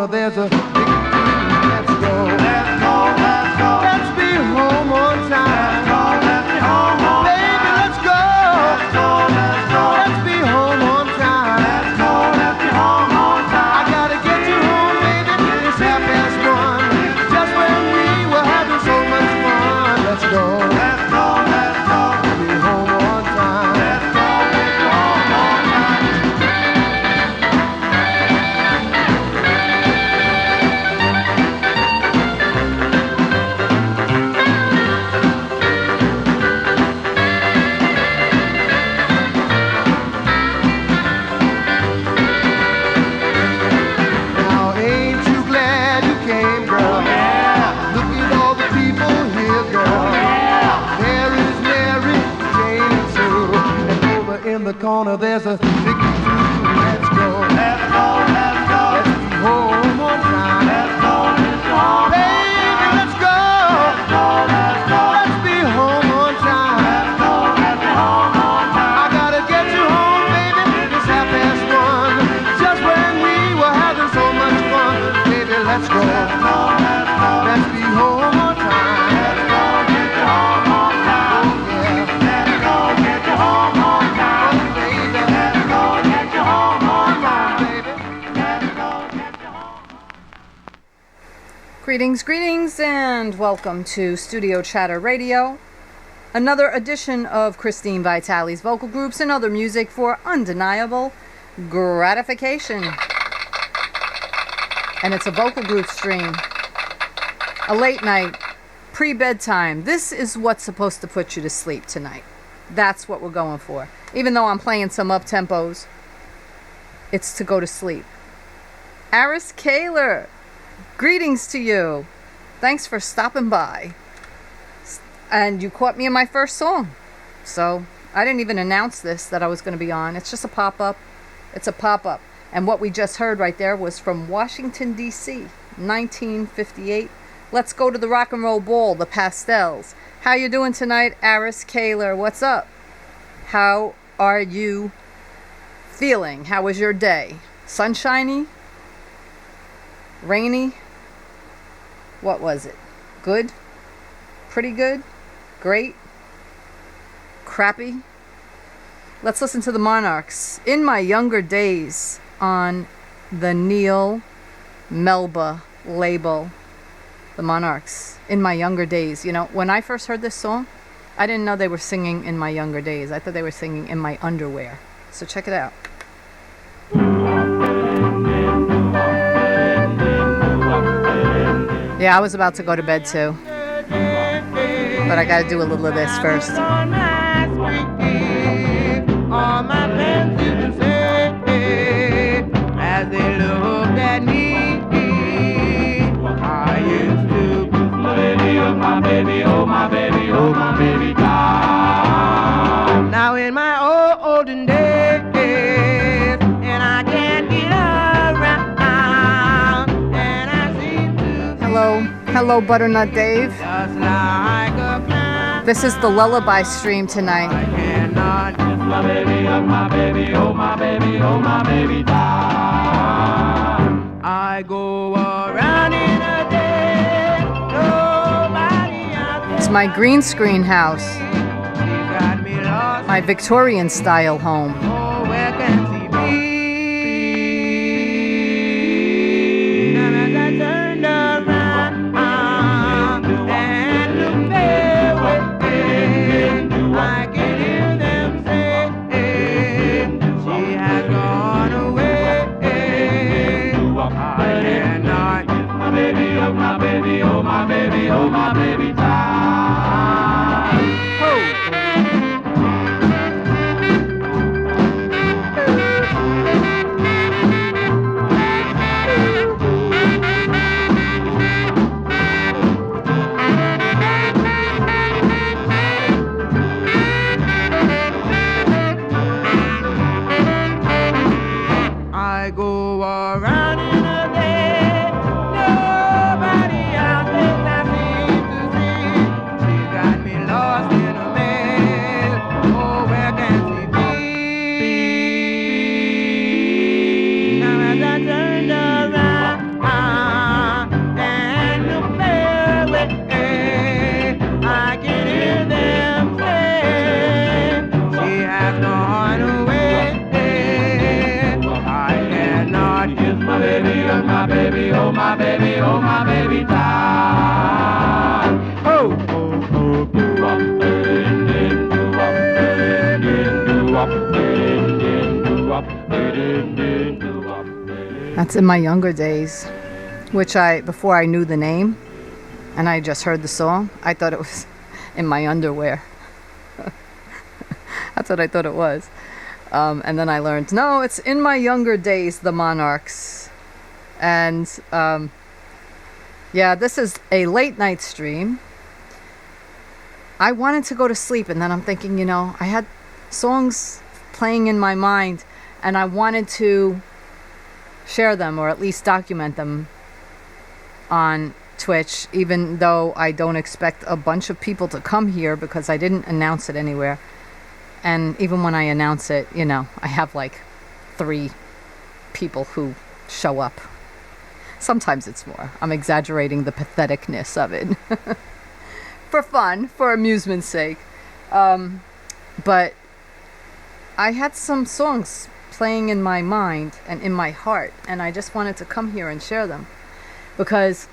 corner there's a big let's go. Let's go, let's go. Let's be home on time. Let's go, let's be home on time. Baby, let's go. Let's go, let's go. Let's be home on time. Let's go, let's be home on time. I gotta get you home, baby. It's 1:30. Just when we were having so much fun. Let's go. Let's go, let's go. Be home on time. Let's go, let's be home on time. Now ain't you glad you came, girl? Yeah. Look at all the people here, girl. Yeah. There is Mary, Jane, and Sue. And over in the corner there's a big let's go. Let's go, let's go. Let's be home on time. Let's go, let's go. Baby, let's go. Let's go, let's go. Let's be home on time. Let's go, let's be home on time. I gotta get you home, baby. It's 1:30. Just when we were having so much fun. Baby, let's go. Let's go, let's go. Let's be home on time. Let's go, get you home on time. Oh, yeah. Let's go, get you home on time. Oh, baby. Let's go, get you home on time, baby. Let's go, get you home. Greetings, and welcome to Studio Chatter Radio. Another edition of Christine Vitale's vocal groups and other music for undeniable gratification. And it's a vocal group stream. A late night, pre-bedtime. This is what's supposed to put you to sleep tonight. That's what we're going for. Even though I'm playing some up-tempos, it's to go to sleep. Aris Kaler, greetings to you. Thanks for stopping by. And you caught me in my first song. So I didn't even announce this, that I was going to be on. It's just a pop-up. It's a pop-up. And what we just heard right there was from Washington, D.C., 1958. Let's go to the Rock and Roll Ball, the Pastels. How you doing tonight, Aris Kaler? What's up? How are you feeling? How was your day? Sunshiny? Rainy? What was it? Good? Pretty good? Great? Crappy? Let's listen to the Monarchs. In My Younger Days on the Neil Melba label. The Monarchs. In My Younger Days. You know, when I first heard this song, I didn't know they were singing In My Younger Days. I thought they were singing In My Underwear. So check it out. Yeah, I was about to go to bed too. But I gotta do a little of this first. All my friends used to say as they looked at me, I used to my baby, oh my baby, oh my baby, oh my baby, down. Now in my olden days, and I can't get around, and I seem to Hello, Butternut Dave. just like a clown. This is the Lullaby stream tonight. I cannot get my baby, oh my baby, oh my baby, oh my baby, down. I go around in a day, nobody else. It's my green screen house, She got me lost. my Victorian style home. Oh, where can she be? And as I turned around and looked their way, I can hear them say, she has gone away. I cannot get my baby, oh my baby, oh my baby, oh my baby, down. That's In My Younger Days, which before I knew the name and I just heard the song, I thought it was In My Underwear. That's what I thought it was. And then I learned, no, it's In My Younger Days, the Monarchs. And yeah, this is a late night stream. I wanted to go to sleep, and then I'm thinking, I had songs playing in my mind, and I wanted to share them or at least document them on Twitch, even though I don't expect a bunch of people to come here because I didn't announce it anywhere. And even when I announce it, I have like 3 people who show up. Sometimes it's more. I'm exaggerating the patheticness of it. For fun, for amusement's sake. But I had some songs playing in my mind and in my heart, and I just wanted to come here and share them. Because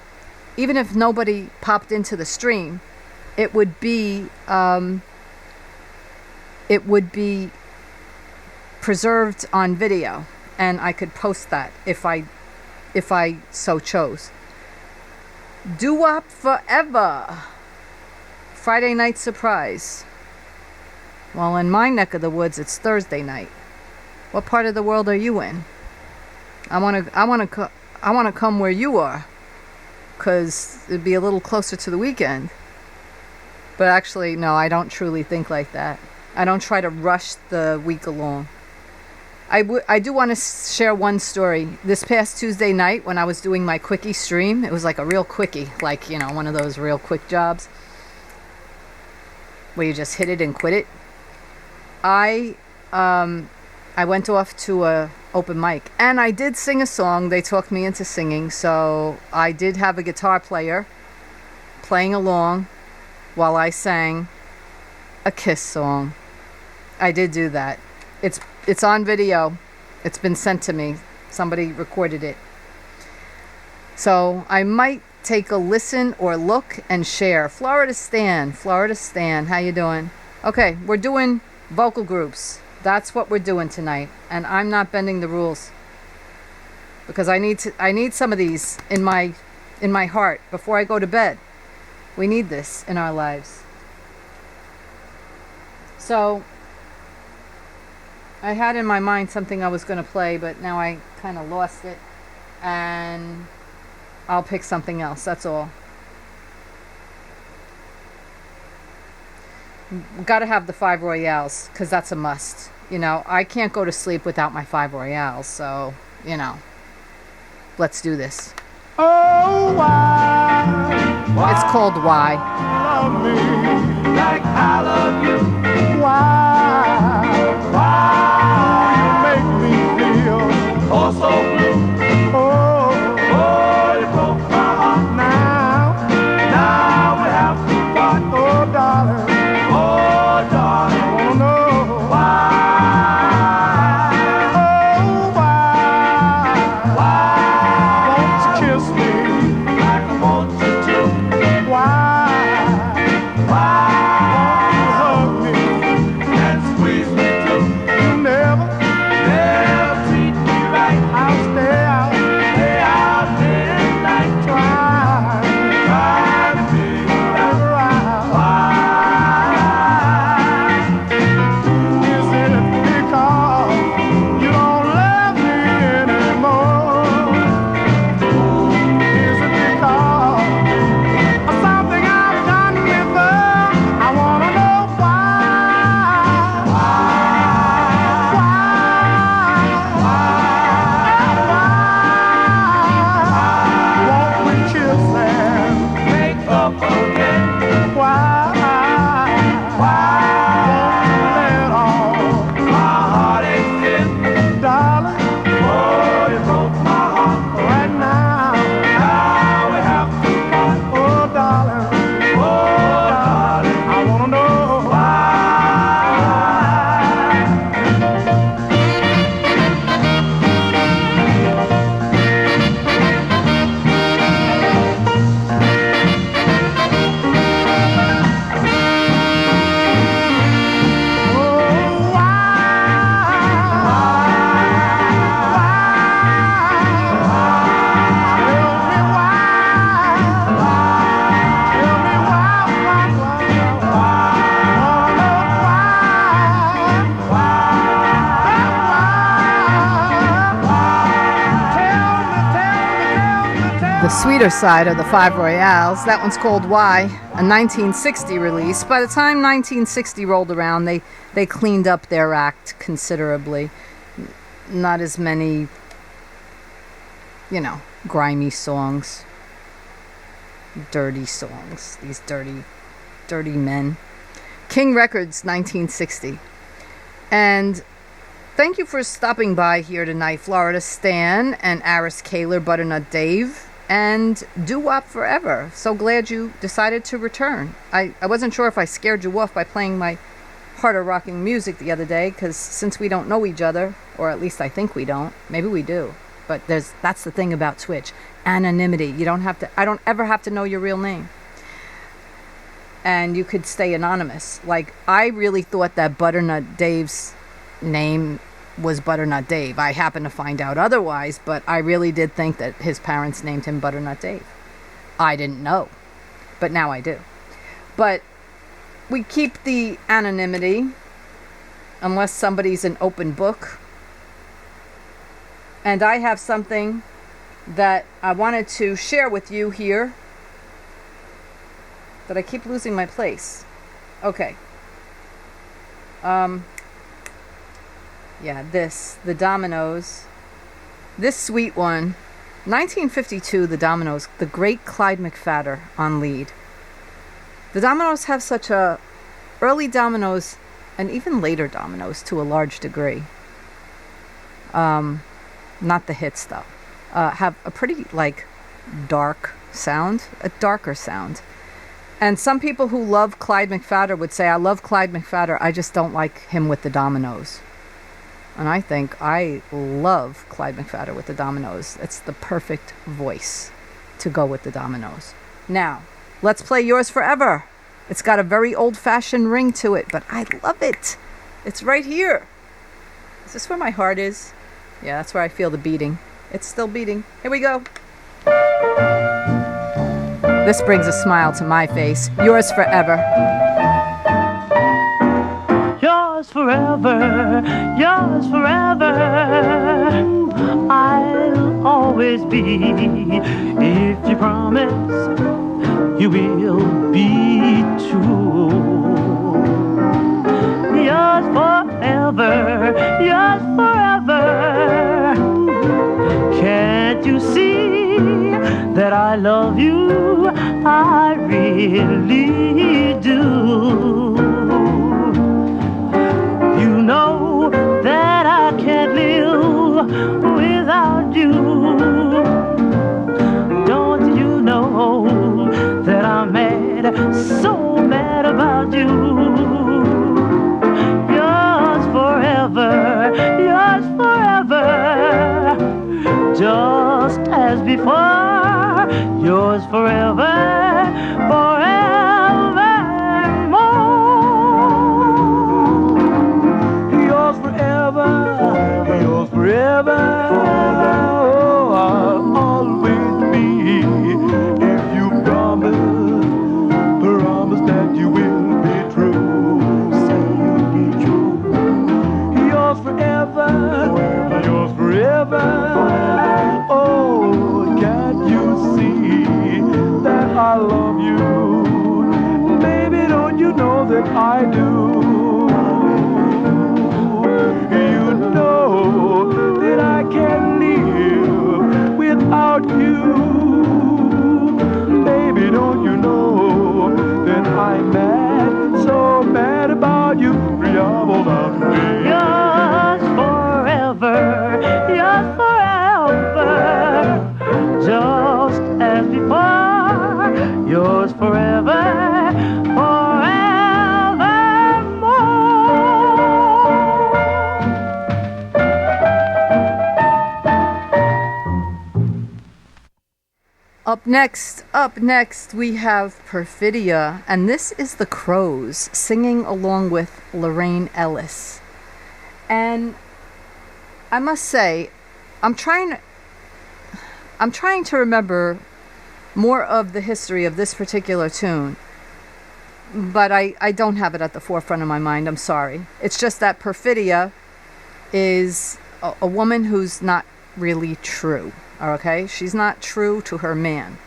even if nobody popped into the stream, it would be preserved on video, and I could post that if I so chose. Doo-wop forever. Friday night surprise. Well, in my neck of the woods, it's Thursday night. What part of the world are you in? I want to come where you are, 'cause it'd be a little closer to the weekend. But actually, no, I don't truly think like that. I don't try to rush the week along. I do want to share one story. This past Tuesday night, when I was doing my quickie stream, it was like a real quickie, like, one of those real quick jobs where you just hit it and quit it. I went off to a open mic, and I did sing a song. They talked me into singing, so I did have a guitar player playing along while I sang a Kiss song. I did do that. It's on video. It's been sent to me. Somebody recorded it. So I might take a listen or look and share. Florida Stan, how you doing? Okay, we're doing vocal groups. That's what we're doing tonight, and I'm not bending the rules because I need some of these in my heart before I go to bed. We need this in our lives. So I had in my mind something I was going to play, but now I kind of lost it, and I'll pick something else. That's all. Got to have the 5 Royales, because that's a must. I can't go to sleep without my 5 Royales, so, let's do this. Oh, why It's called Why. love me like I love you? Why you make me feel oh so blue? Oh, you broke my heart. Now we have to part. Oh, darling, I wanna know why. Oh, why won't you kiss me like I want you to? Why sweeter side of the Five Royales. That one's called Why, a 1960 release. By the time 1960 rolled around, they cleaned up their act considerably. Not as many, grimy songs, dirty songs, these dirty men. King Records, 1960. And thank you for stopping by here tonight, Florida Stan and Aris Kaler, Butternut Dave, and Doo-Wop Forever. So glad you decided to return. I wasn't sure if I scared you off by playing my harder rocking music the other day, because since we don't know each other, or at least I think we don't, maybe we do, but that's the thing about Twitch, anonymity. I don't ever have to know your real name, and you could stay anonymous. Like, I really thought that Butternut Dave's name was Butternut Dave. I happened to find out otherwise, but I really did think that his parents named him Butternut Dave. I didn't know, but now I do. But we keep the anonymity unless somebody's an open book. And I have something that I wanted to share with you here, that I keep losing my place. Okay. The Dominoes. This sweet one. 1952, the Dominoes, the great Clyde McPhatter on lead. The Dominoes have such a early Dominoes, and even later Dominoes to a large degree. Not the hits though. Have a pretty dark sound, a darker sound. And some people who love Clyde McPhatter would say, I love Clyde McPhatter, I just don't like him with the Dominoes. And I think I love Clyde McPhatter with the Dominoes. It's the perfect voice to go with the Dominoes. Now, let's play Yours Forever. It's got a very old-fashioned ring to it, but I love it. It's right here. Is this where my heart is? Yeah, that's where I feel the beating. It's still beating. Here we go. This brings a smile to my face. Yours Forever. Yours forever, yours forever. I'll always be, if you promise you will be true. Yours forever, yours forever. Can't you see that I love you? I really do. You know that I can't live without you. Don't you know that I'm mad, so mad about you? Yours forever, yours forever. Just as before, yours forever, forever, oh, I'll always be, if you promise that you will be true. Say you'll be true. Yours forever, yours forever. Oh, can't you see that I love you? Baby, don't you know that I do? You know that I can't live without you. Baby, don't you know that I'm mad, so mad about you. Yours forever, yours forever. Just as before, yours forever. Up next, we have Perfidia, and this is the Crows singing along with Lorraine Ellis. And I must say, I'm trying to remember more of the history of this particular tune, but I don't have it at the forefront of my mind. I'm sorry. It's just that Perfidia is a woman who's not really true. Okay? She's not true to her man.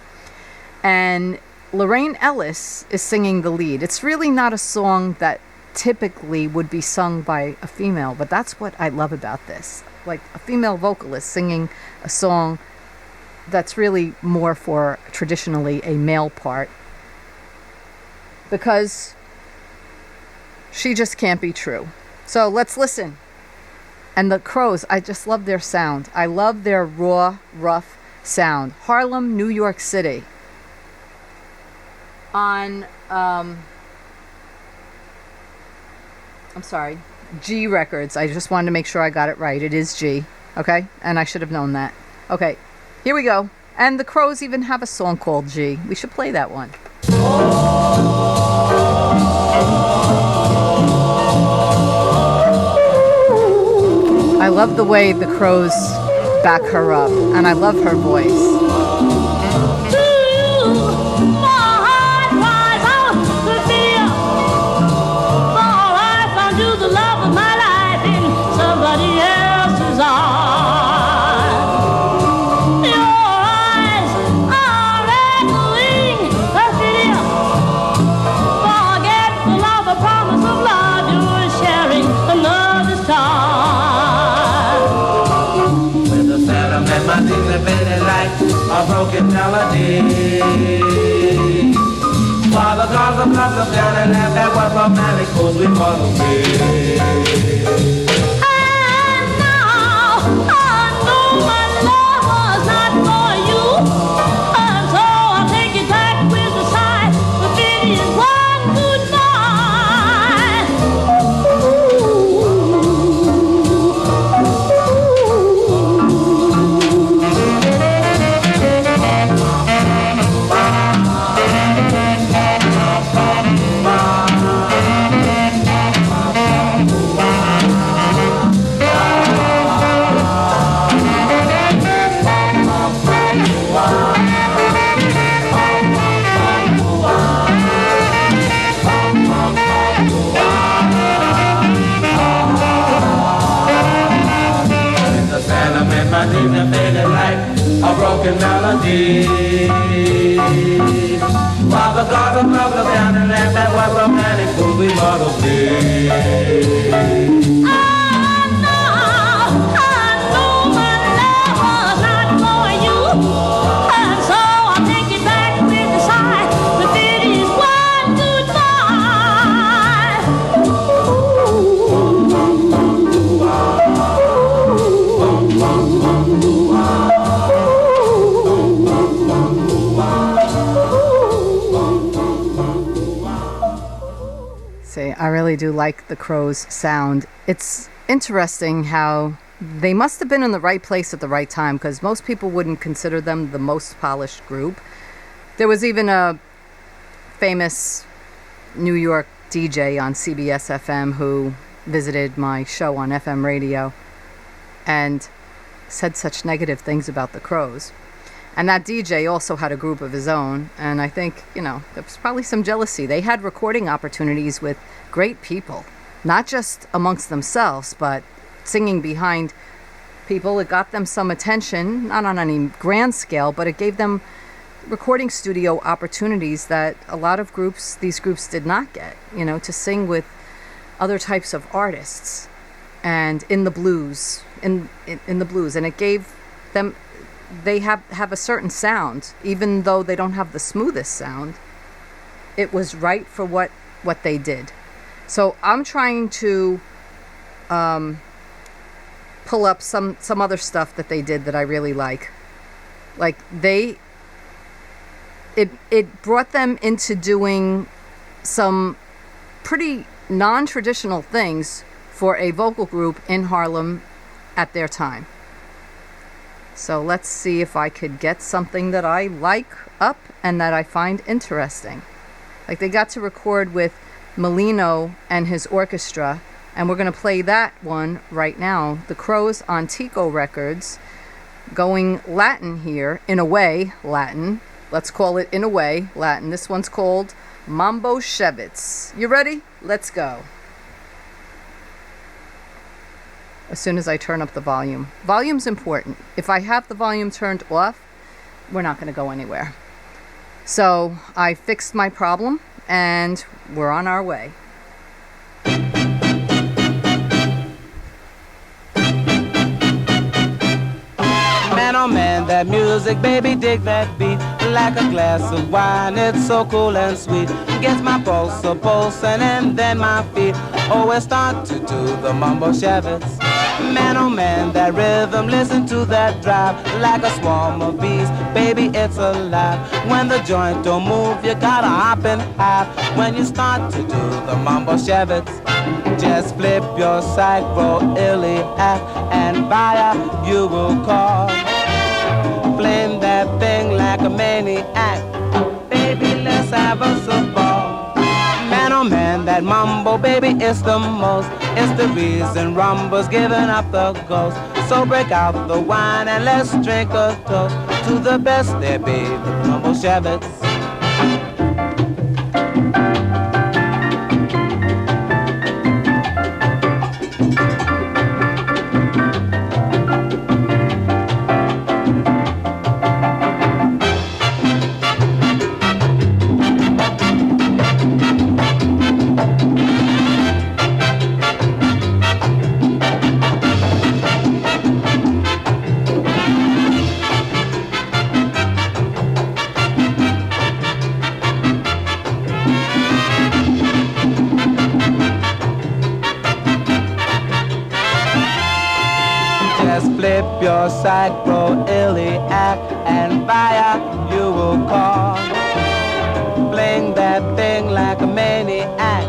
And Lorraine Ellis is singing the lead. It's really not a song that typically would be sung by a female, but that's what I love about this. Like a female vocalist singing a song that's really more for traditionally a male part, because she just can't be true. So let's listen. And the Crowes, I just love their sound. I love their raw, rough sound. Harlem, New York City. On, I'm sorry, G Records. I just wanted to make sure I got it right. It is G, okay? And I should have known that. Okay, here we go. And the Crowes even have a song called G. We should play that one. I love the way the Crowes back her up, and I love her voice. A broken melody. Father calls them up down and laugh at what romantic fools we follow me. And now I know my love was not for you, and so I'll take it back with a sigh. The pity is one goodbye. A broken melody. Father God of love, look down and laugh at what romantic fool we models be. I really do like the Crowes' sound. It's interesting how they must have been in the right place at the right time, because most people wouldn't consider them the most polished group. There was even a famous New York DJ on CBS FM who visited my show on FM radio and said such negative things about the Crowes. And that DJ also had a group of his own, and I think, there was probably some jealousy. They had recording opportunities with great people, not just amongst themselves, but singing behind people. It got them some attention, not on any grand scale, but it gave them recording studio opportunities that a lot of these groups did not get, to sing with other types of artists and in the blues, in the blues. And it gave them, they have a certain sound, even though they don't have the smoothest sound. It was right for what they did. So I'm trying to pull up some other stuff that they did that I really like. Like it brought them into doing some pretty non-traditional things for a vocal group in Harlem at their time. So let's see if I could get something that I like up and that I find interesting. Like they got to record with Molino and his orchestra, and we're going to play that one right now. The Crowes on Tico Records, going Latin here, in a way Latin. Let's call it in a way Latin. This one's called Mambo Shevitz. You ready? Let's go. as soon as I turn up the volume. Volume's important. If I have the volume turned off, we're not going to go anywhere. So I fixed my problem and we're on our way. Man, oh man, that music, baby, dig that beat. Like a glass of wine, it's so cool and sweet. Gets my pulse a pulsing and then my feet always start to do the mumbo shavits. Man, oh man, that rhythm, listen to that drive. Like a swarm of bees, baby, it's alive. When the joint don't move, you gotta hop and hop. When you start to do the mumbo shavits, just flip your sacroiliac and via you will call. Flame that thing like a maniac. Baby, let's have us a ball. Man, oh man, that mumbo, baby, it's the most. It's the reason Rumba's giving up the ghost. So break out the wine and let's drink a toast to the best there be, the mumbo shavits. Flip your sacroiliac and via you will call. Bling that thing like a maniac.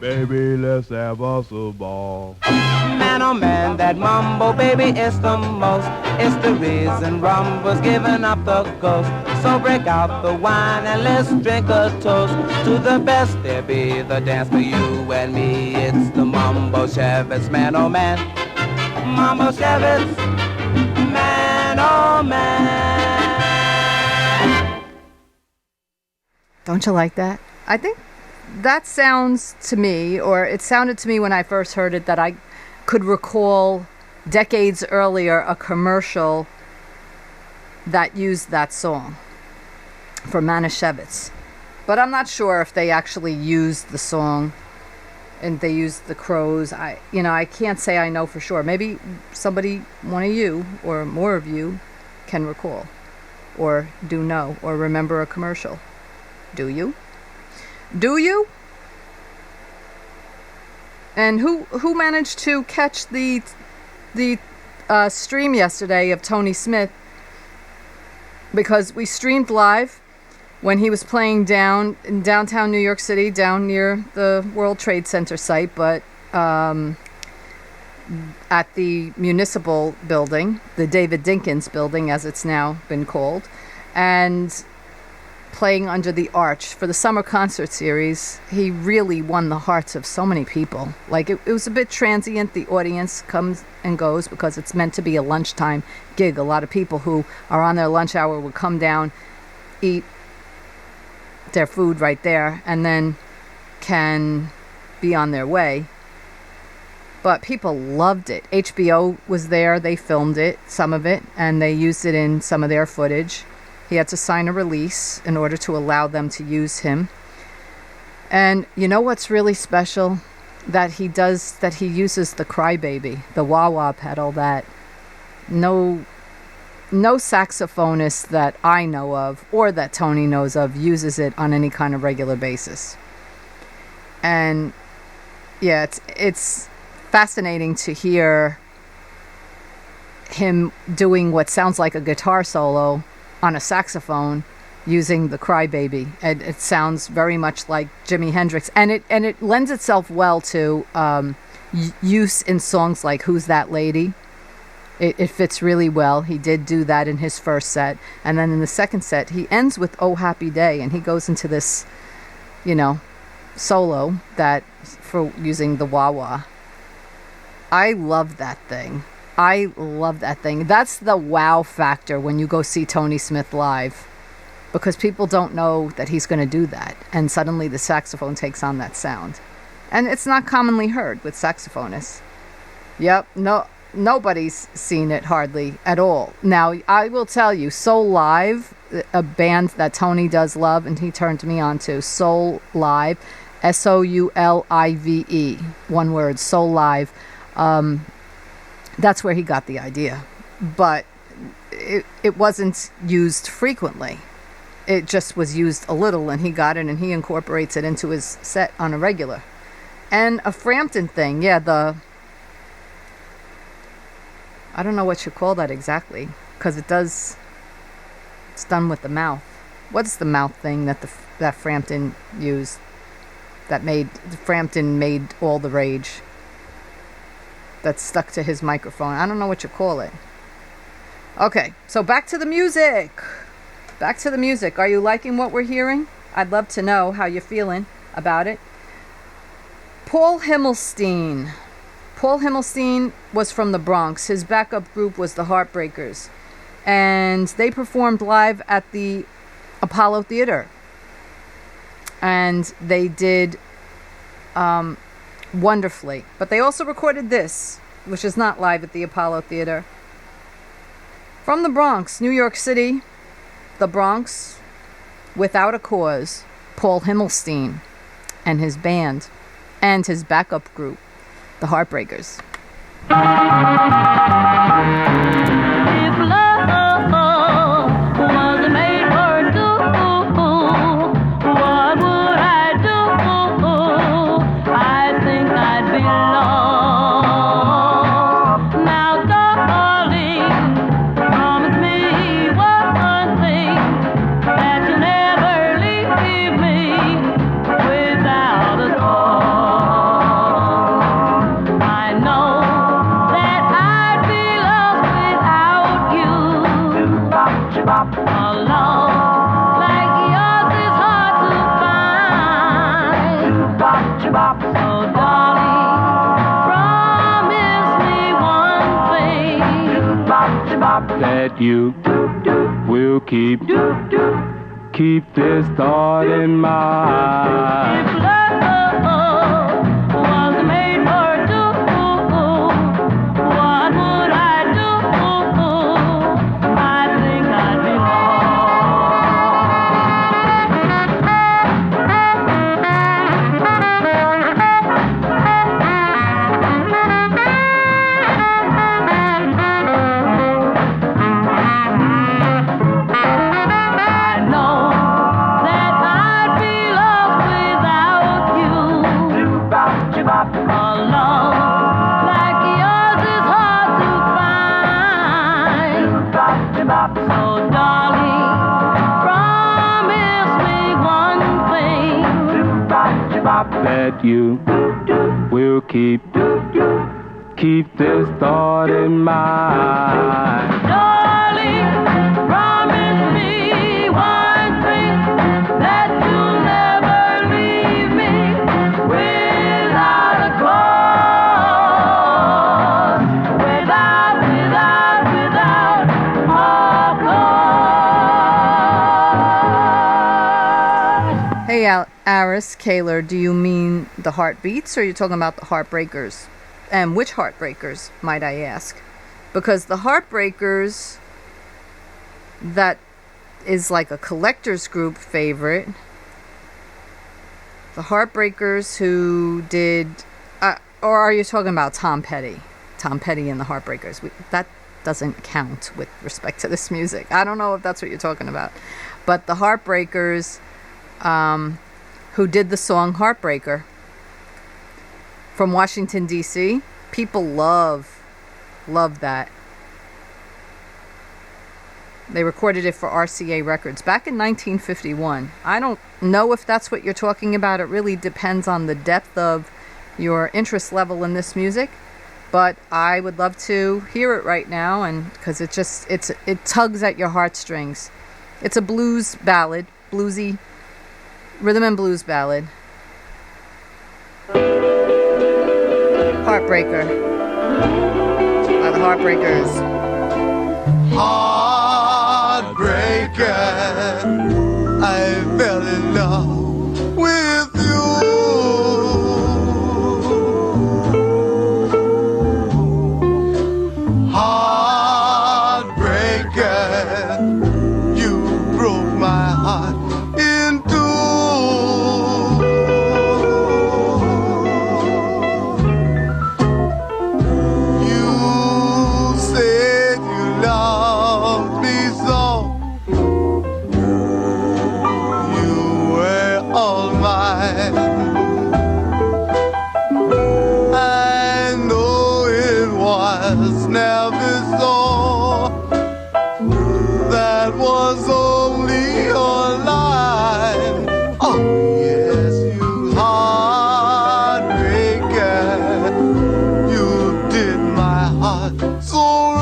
Baby, let's have us a ball. Man, oh man, that mumbo, baby, it's the most. It's the reason Rumba's giving up the ghost. So break out the wine and let's drink a toast to the best there be, the dance for you and me. It's the mumbo shavits, man, oh man. Mumbo shavits, man, oh man. Don't you like that? I think that sounds to me, or it sounded to me when I first heard it, that I could recall decades earlier a commercial that used that song for Manischewitz. But I'm not sure if they actually used the song and they used the crows. I can't say I know for sure. Maybe somebody, one of you or more of you, can recall or do know or remember a commercial. Do you? Do you? And who managed to catch the stream yesterday of Tony Smith? Because we streamed live when he was playing down in downtown New York City, down near the World Trade Center site, but at the municipal building, the David Dinkins building, as it's now been called, and playing under the arch for the summer concert series. He really won the hearts of so many people. Like, it was a bit transient. The audience comes and goes because it's meant to be a lunchtime gig. A lot of people who are on their lunch hour would come down, eat their food right there, and then can be on their way. But people loved it. HBO was there. They filmed it, some of it, and they used it in some of their footage. He had to sign a release in order to allow them to use him. And you know what's really special? That he uses the crybaby, the wah-wah pedal that no saxophonist that I know of or that Tony knows of uses it on any kind of regular basis. And yeah, it's fascinating to hear him doing what sounds like a guitar solo on a saxophone using the crybaby. It sounds very much like Jimi Hendrix, and it lends itself well to use in songs like "Who's That Lady?" It fits really well. He did do that in his first set, and then in the second set he ends with "Oh Happy Day," and he goes into this, solo that for using the wah-wah. I love that thing. That's the wow factor when you go see Tony Smith live, because people don't know that he's going to do that, and suddenly the saxophone takes on that sound. And it's not commonly heard with saxophonists. Yep, no, nobody's seen it hardly at all. Now, I will tell you, Soul Live, a band that Tony does love, and he turned me on to, Soul Live, Soulive, one word, Soul Live. That's where he got the idea, but it wasn't used frequently. It just was used a little, and he got it, and he incorporates it into his set on a regular. And a Frampton thing, yeah, I don't know what you call that exactly, because it's done with the mouth. What's the mouth thing that that Frampton used, Frampton made all the rage, that's stuck to his microphone? I don't know what you call it. Okay, so back to the music. Back to the music. Are you liking what we're hearing? I'd love to know how you're feeling about it. Paul Himmelstein. Paul Himmelstein was from the Bronx. His backup group was the Heartbreakers. And they performed live at the Apollo Theater. And they did wonderfully. But they also recorded this, which is not live at the Apollo Theater. From the Bronx, New York City, the Bronx, Without a Cause, Paul Himmelstein and his band and his backup group, the Heartbreakers. If love was made for two, what would I do? I think I'd be lost. Now, darling, promise me one thing, that you'll never leave me without a cause. I know that I'd be lost without you. A love like yours is hard to find. So darling, promise me one thing, That you will keep this thought in if mind. love was made for two, what would I do? I think I'd be I know that I'd be lost without you. A love like yours is hard to find. So darling, promise me one thing, That you will keep this thought in mind. darling, promise me one thing, that you'll never leave me without a cause, without a cause. Hey, Aris Kaler, do you mean the Heartbeats, or are you talking about the Heartbreakers? And which Heartbreakers, might I ask? Because the Heartbreakers, that is like a collector's group favorite. The Heartbreakers who did, or are you talking about Tom Petty? Tom Petty and the Heartbreakers. That doesn't count with respect to this music. I don't know if that's what you're talking about. But the Heartbreakers, who did the song Heartbreaker from Washington, D.C. People love that. They recorded it for RCA Records back in 1951. I don't know if that's what you're talking about. It really depends on the depth of your interest level in this music. But I would love to hear it right now, and because it tugs at your heartstrings. It's a blues ballad, bluesy rhythm and blues ballad. Heartbreaker by the Heartbreakers. Heartbreaker, I fell in love with you. so long.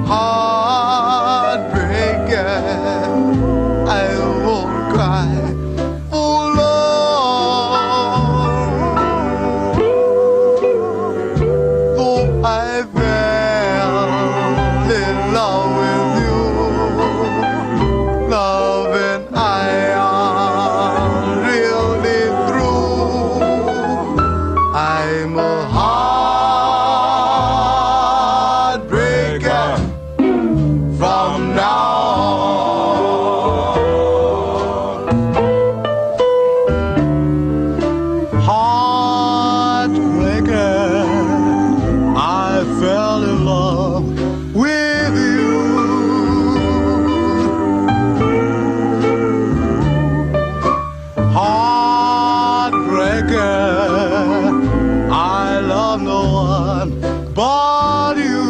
Heartbreaker, I won't cry for long. Though I fell in love with you, love and I are really through. I'm a heartbreaker from now on. Heartbreaker, I fell in love with you. Heartbreaker, I love no one but you.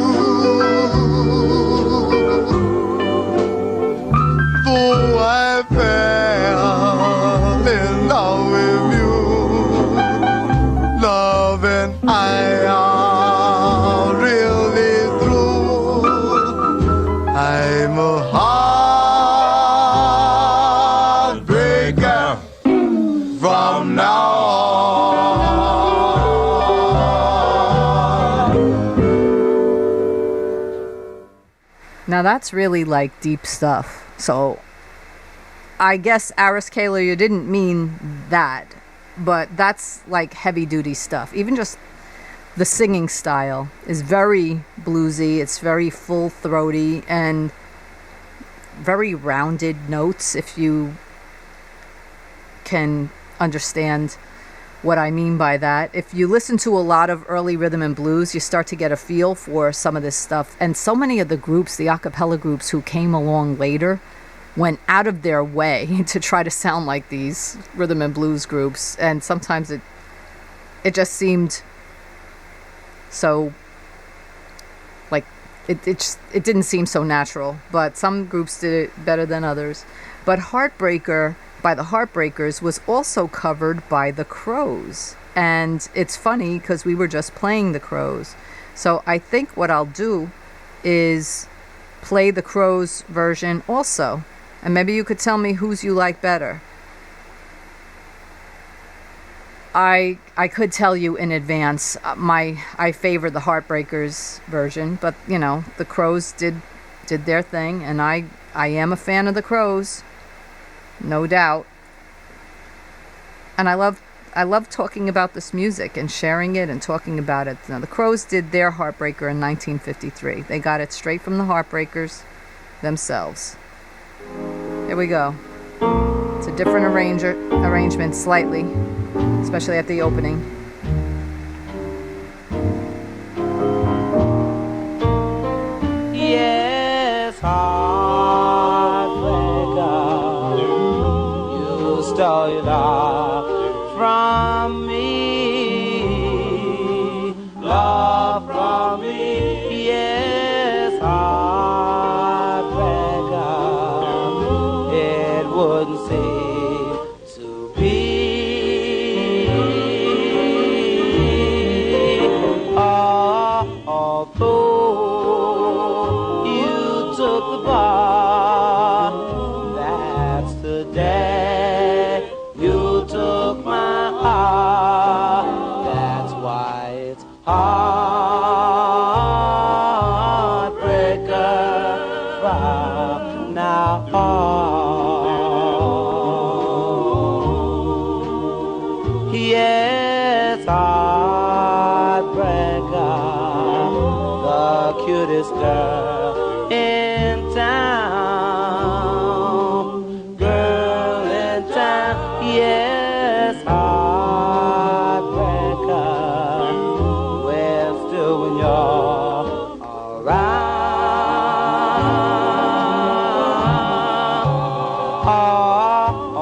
Though I fell in love with you, love and I are really through. I'm a heartbreaker from now on. Now that's really like deep stuff. So I guess Aris Kaler, you didn't mean that, but that's like heavy duty stuff. Even just the singing style is very bluesy. It's very full throaty and very rounded notes, if you can understand what I mean by that. If you listen to a lot of early rhythm and blues, you start to get a feel for some of this stuff. And so many of the groups, the a cappella groups who came along later, went out of their way to try to sound like these rhythm and blues groups. And sometimes it just seemed so like it didn't seem so natural. But some groups did it better than others. But Heartbreaker by the Heartbreakers was also covered by the Crows. And it's funny because we were just playing the Crows. So I think what I'll do is play the Crows version also. And maybe you could tell me whose you like better. I could tell you in advance, I favor the Heartbreakers version, but you know, the Crows did their thing, and I am a fan of the Crows. No doubt. And I love talking about this music and sharing it and talking about it. Now, the Crows did their Heartbreaker in 1953. They got it straight from the Heartbreakers themselves. Here we go. It's a different arrangement slightly, especially at the opening. Yes, heartbreaker, you stole your love from me, love from me. Yes, heartbreaker, it wouldn't seem to be. Although you took the bar, that's the day you took my heart. That's why it's heartbreaker from now on. Yes, heartbreaker, the cutest girl in town, girl in town. Yes, heartbreaker, well, still when you're around,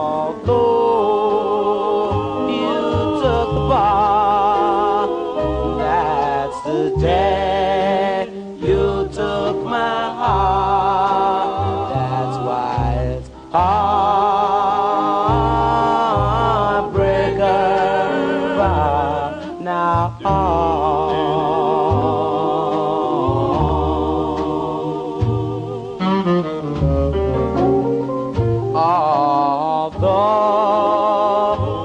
although you took the bar, that's the day you took my heart. That's why it's heartbreaker although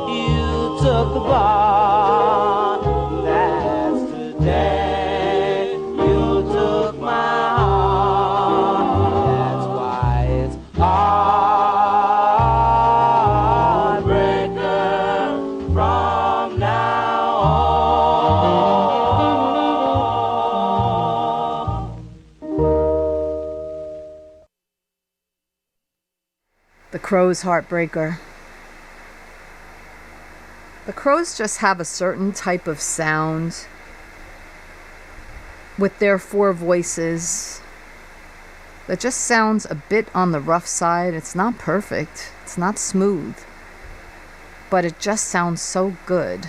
you took the bar, that's the day you took my heart. That's why it's heartbreaker from now on. The Crows' Heartbreaker. The Crows just have a certain type of sound with their four voices that just sounds a bit on the rough side. It's not perfect. It's not smooth. But it just sounds so good.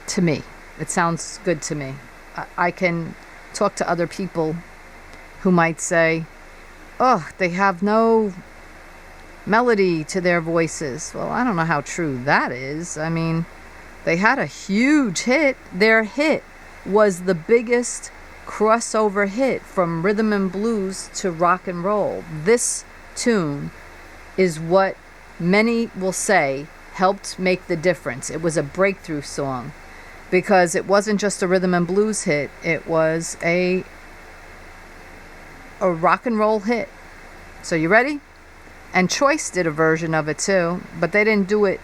To me, it sounds good to me. I can talk to other people who might say, oh, they have no melody to their voices. Well, I don't know how true that is. I mean, they had a huge hit. Their hit was the biggest crossover hit from rhythm and blues to rock and roll. This tune is what many will say helped make the difference. It was a breakthrough song because it wasn't just a rhythm and blues hit. It was a rock and roll hit. So you ready? And Choice did a version of it too, but they didn't do it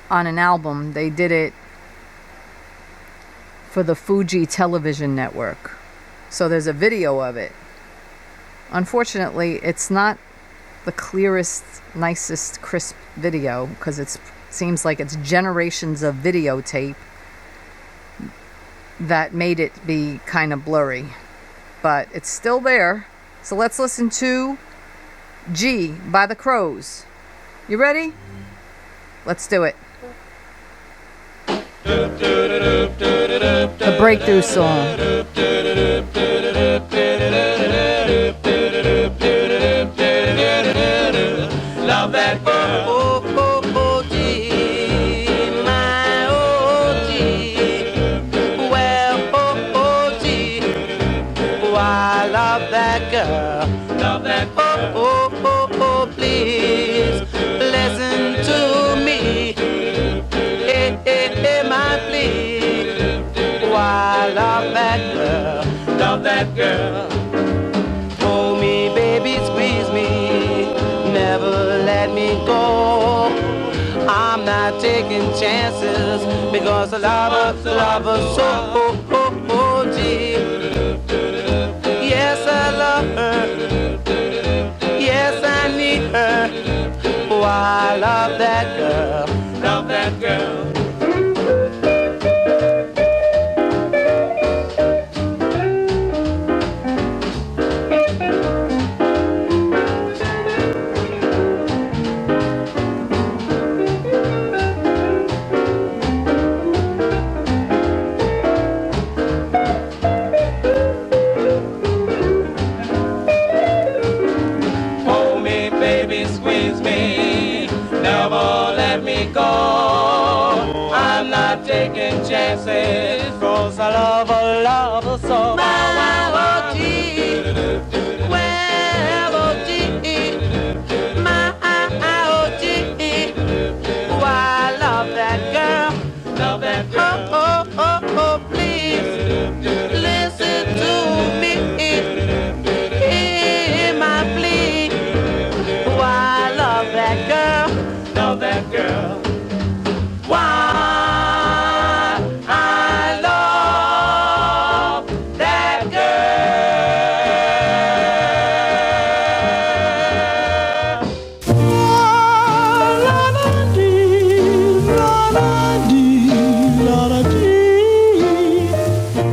on an album. They did it for the Fuji television network. So there's a video of it. Unfortunately, it's not the clearest, nicest, crisp video because it seems like it's generations of videotape that made it be kind of blurry. But it's still there. So let's listen to G by the Crows. You ready? Let's do it. The breakthrough song. Love that girl. Oh, oh, oh, G, my oh, G. Well, oh, oh, G. Oh, I love that girl. Love that girl. Oh, oh, oh, oh, please listen to me. Hey, hey, hey, my please. Oh, I love that girl. Love that girl. Hold me, baby, squeeze me. Never let me go. I'm not taking chances because I love her so. Oh, oh, oh, gee. Yes, I love her. Yes, I need her. Oh, I love that girl. Love that girl. I'm not taking chances, 'cause I love her so. My OG, well, OG, my OG. Oh, I love that girl, love that girl. Oh, oh, oh, oh, please listen to me. Hear my plea. Oh, I love that girl, love that girl. Why I love that girl. La la dee, la la dee, la la dee.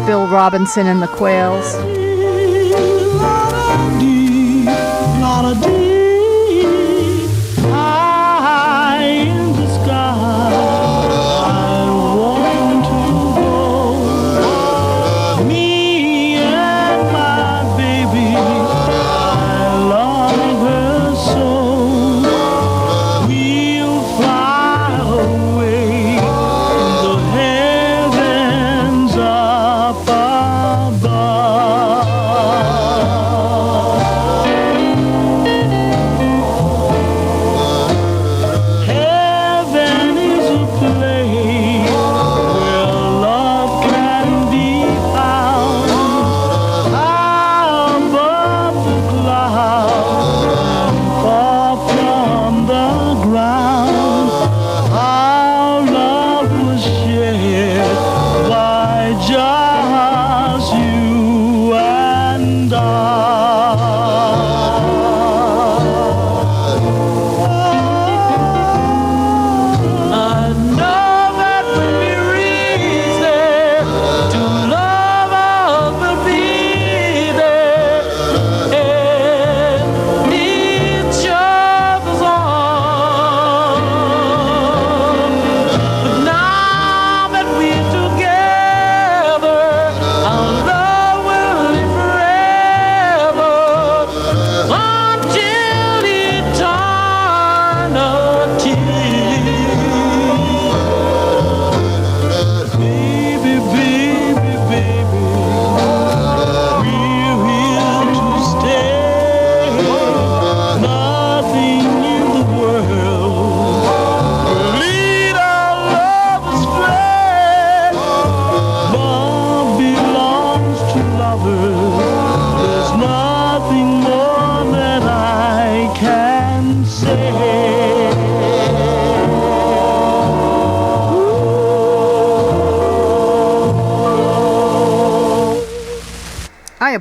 Bill Robinson and the Quails. La la dee, la la dee. High in the sky, I want to go. Me and my baby, I love her so. We'll fly away in the heavens up above.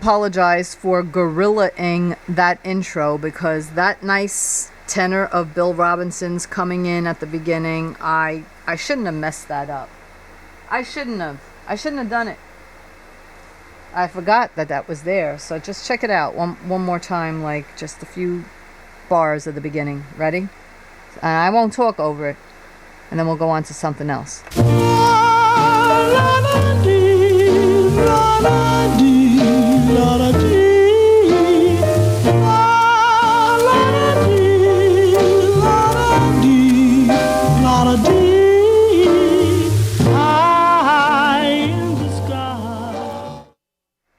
apologize for gorilla-ing that intro because that nice tenor of Bill Robinson's coming in at the beginning, I shouldn't have messed that up. I shouldn't have done it. I forgot that was there. So just check it out one more time, like just a few bars at the beginning. Ready? And I won't talk over it. And then we'll go on to something else.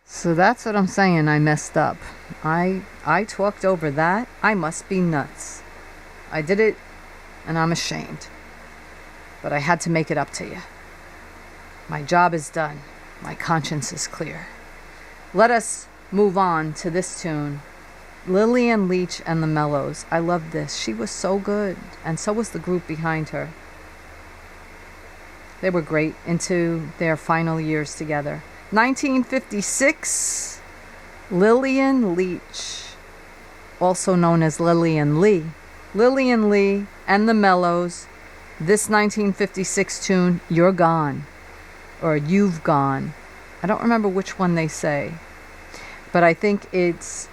So that's what I'm saying. I messed up. I talked over that. I must be nuts. I did it, and I'm ashamed. But I had to make it up to you. My job is done. My conscience is clear. Let us move on to this tune. Lillian Leach and the Mellows. I love this. She was so good, and so was the group behind her. They were great into their final years together. 1956, Lillian Leach, also known as Lillian Lee. Lillian Lee and the Mellows. This 1956 tune, You're Gone, or You've Gone. I don't remember which one they say, but I think it's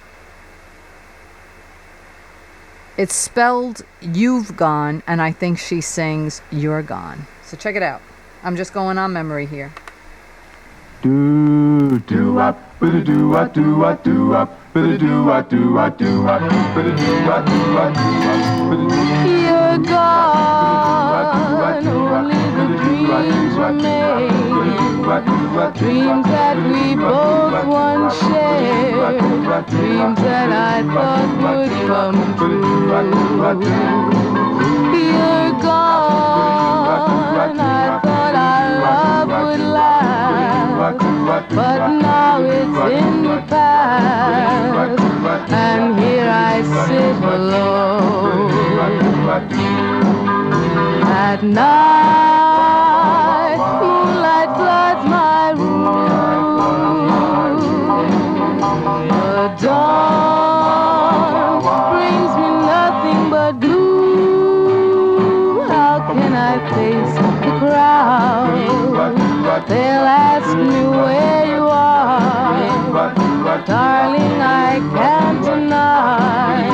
spelled You've Gone, and I think she sings You're Gone. So check it out. I'm just going on memory here. Do do up, ba do up, do up, do up, ba do up, do up, do up, ba do up, do up, do up. You're gone, only the dreams remain. Dreams that we both once shared, dreams that I thought would come true. You're gone, I thought our love would last, but now it's in the past, and here I sit alone. At night, moonlight floods my room. The dawn brings me nothing but gloom. How can I face the crowd? They'll ask me where you are. Darling, I can't deny.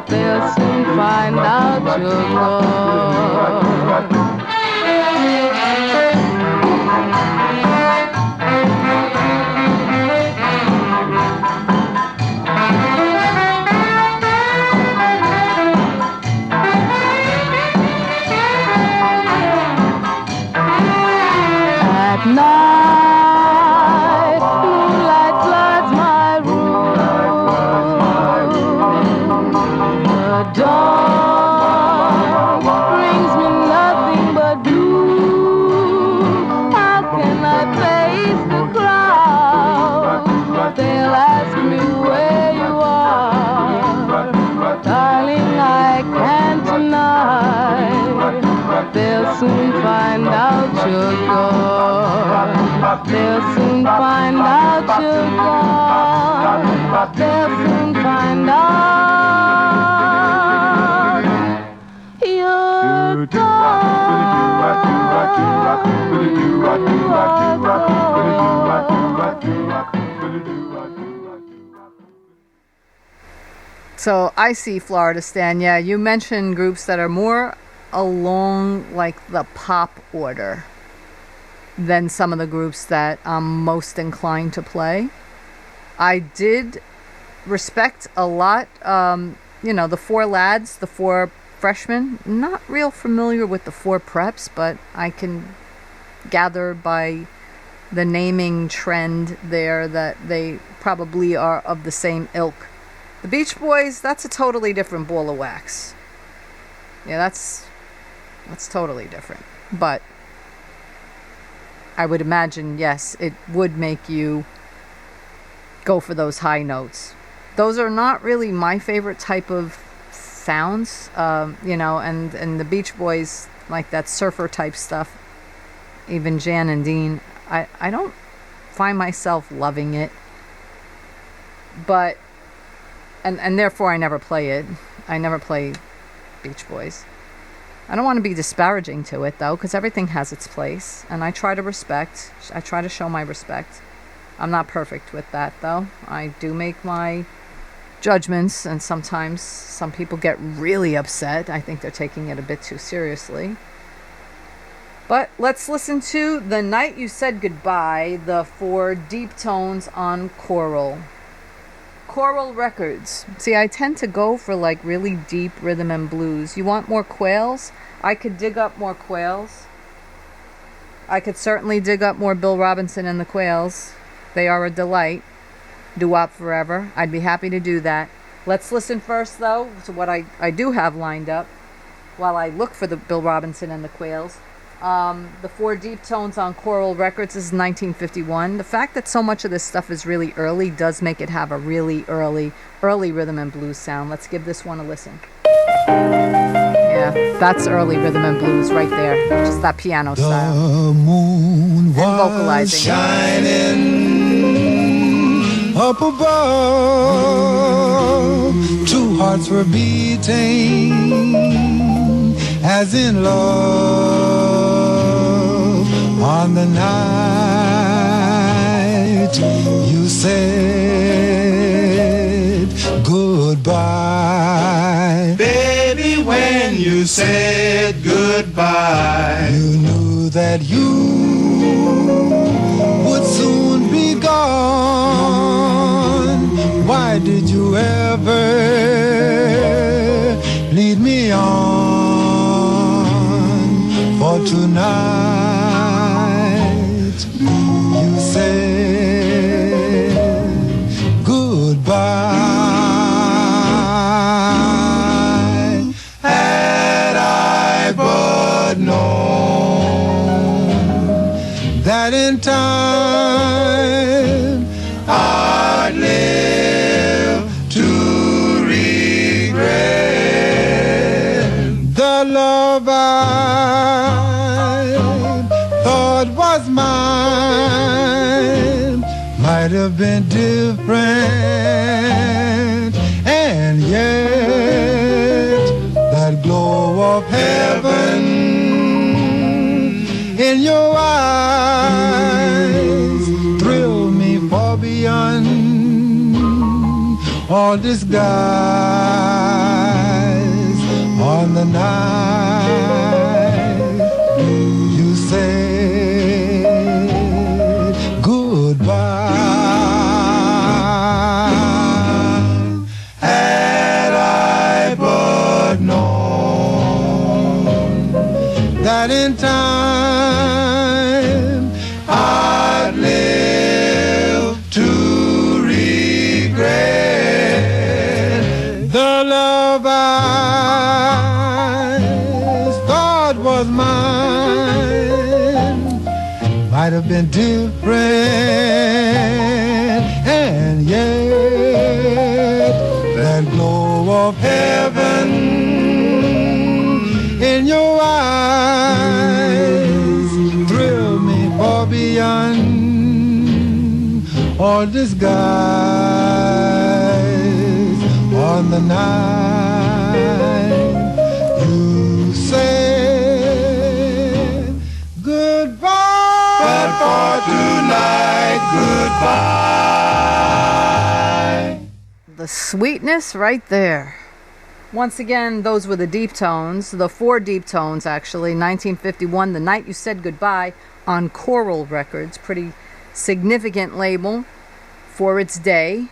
They'll soon find out you're gone. At night, moonlight floods my room. The dawn brings me nothing but gloom. How can I face the crowd? They'll ask me where you are. Darling, I can't deny. They'll soon find out you're gone. They'll soon find out you're gone. They'll soon find out you're So I see Florida Stan. Yeah, you mentioned groups that are more along like the pop order than some of the groups that I'm most inclined to play. I did respect a lot, the Four Lads, the Four Freshmen. Not real familiar with the Four Preps, but I can gather by the naming trend there that they probably are of the same ilk. The Beach Boys, that's a totally different ball of wax. Yeah, that's totally different. But I would imagine, yes, it would make you go for those high notes. Those are not really my favorite type of sounds, and the Beach Boys, like that surfer type stuff, even Jan and Dean, I don't find myself loving it. but and therefore I never play it. I never play Beach Boys. I don't want to be disparaging to it though, because everything has its place, and I try to show my respect. I'm not perfect with that though. I do make my judgments, and sometimes some people get really upset. I think they're taking it a bit too seriously. But let's listen to The Night You Said Goodbye, the 4 Deep Tones on Coral. Coral Records. See, I tend to go for like really deep rhythm and blues. You want more Quails? I could dig up more Quails. I could certainly dig up more Bill Robinson and the Quails. They are a delight. Doo-wop forever. I'd be happy to do that. Let's listen first, though, to what I do have lined up while I look for the Bill Robinson and the Quails. The 4 Deep Tones on Coral Records is 1951. The fact that so much of this stuff is really early does make it have a really early rhythm and blues sound. Let's give this one a listen. Yeah, that's early rhythm and blues right there. Just that piano style. The moon And vocalizing. shining up above. 2 hearts were beating as in love. On the night you said goodbye. Baby, when you said goodbye, You knew that you would soon be gone. Why did you ever lead me on? For tonight you said goodbye. Had I but known that in time I'd live to regret the love I thought was mine might have been different, and yet that glow of heaven in your eyes thrill me far beyond all disguise. On the night you said goodbye. Had I but known that in time I'd live to regret the love I thought was mine might have been different, and yet that glow of heaven in your eyes thrill me far beyond all disguise. On the night you said goodbye, but for tonight, goodbye. The sweetness right there. Once again, those were the deep tones, the 4 deep tones actually, 1951, The Night You Said Goodbye on Coral Records, pretty significant label for its day.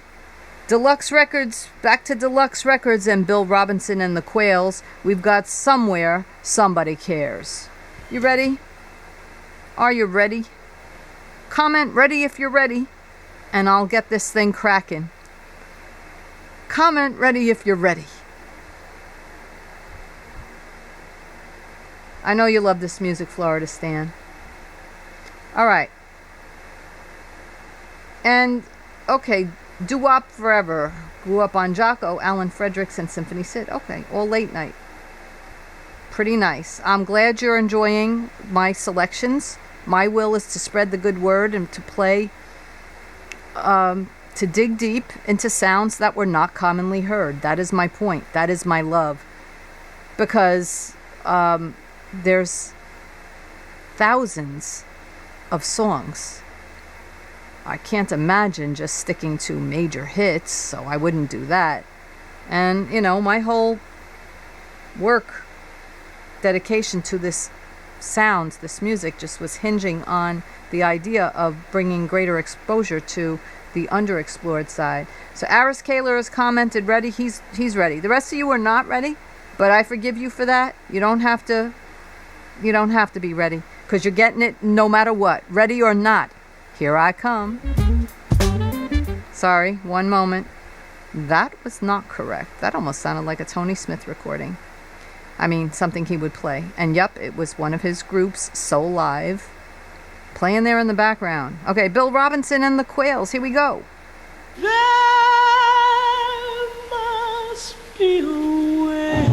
Deluxe Records, back to Deluxe Records and Bill Robinson and the Quails. We've got Somewhere Somebody Cares. You ready? Are you ready? Comment ready if you're ready, and I'll get this thing cracking. Comment ready if you're ready. I know you love this music, Florida Stan. All right. And, okay, Doo-wop forever. Grew up on Jocko, Alan Fredericks, and Symphony Sid. Okay, all late night. Pretty nice. I'm glad you're enjoying my selections. My will is to spread the good word and to play to dig deep into sounds that were not commonly heard. That is my point. That is my love. Because there's thousands of songs. I can't imagine just sticking to major hits, so I wouldn't do that. And, you know, my whole work, dedication to this sound, this music, just was hinging on the idea of bringing greater exposure to the underexplored side. So Aris Kaler has commented, ready. He's ready. The rest of you are not ready, but I forgive you for that. You don't have to be ready, because you're getting it no matter what, ready or not. Here I come. Sorry, one moment. That was not correct. That almost sounded like a Tony Smith recording. I mean, something he would play. And yep, it was one of his groups, Soul Live, playing there in the background. Okay, Bill Robinson and the Quails. Here we go. There must be a way.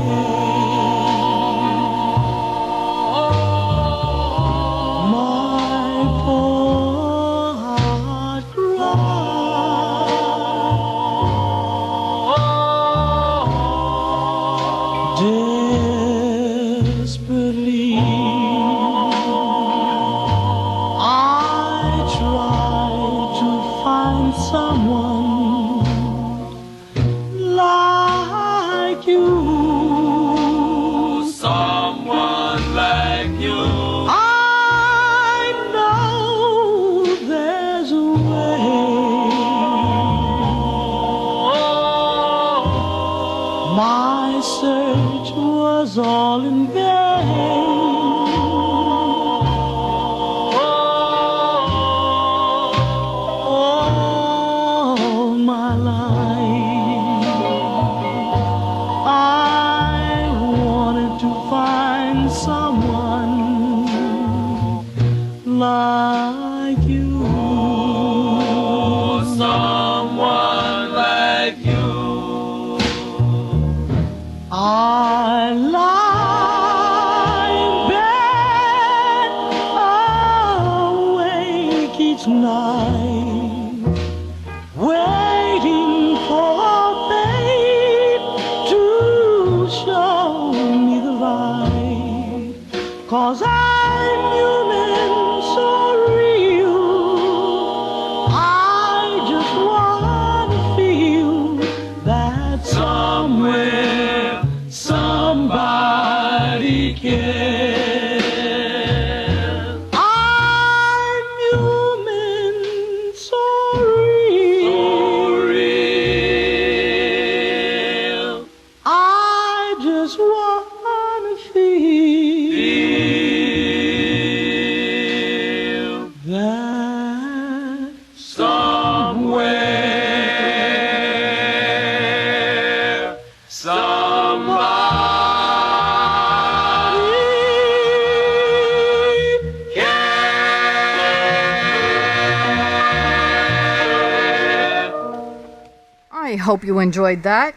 I hope you enjoyed that.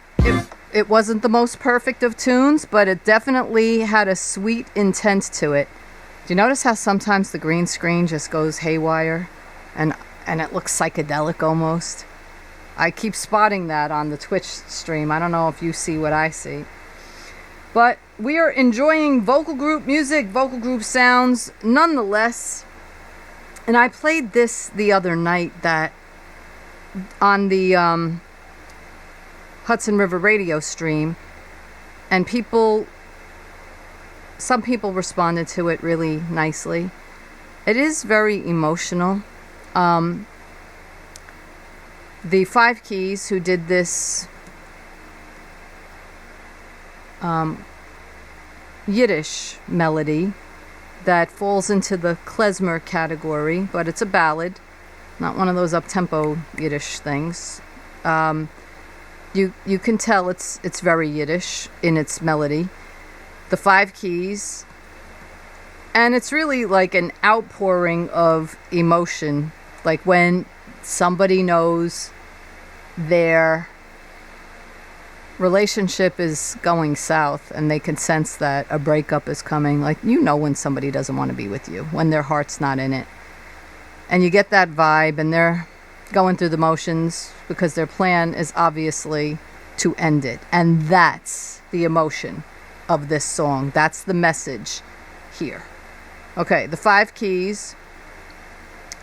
It wasn't the most perfect of tunes, but it definitely had a sweet intent to it. Do you notice how sometimes the green screen just goes haywire and it looks psychedelic almost? I keep spotting that on the Twitch stream. I don't know if you see what I see. But we are enjoying vocal group music, vocal group sounds nonetheless. And I played this the other night that on the Hudson River radio stream, and some people responded to it really nicely. It is very emotional. The Five Keys, who did this Yiddish melody that falls into the klezmer category, but it's a ballad, not one of those up-tempo Yiddish things. You can tell it's very Yiddish in its melody. The Five Keys, and it's really like an outpouring of emotion, like when somebody knows their relationship is going south and they can sense that a breakup is coming. Like, you know when somebody doesn't want to be with you, when their heart's not in it, and you get that vibe, and going through the motions because their plan is obviously to end it. And that's the emotion of this song. That's the message here. Okay, the Five Keys,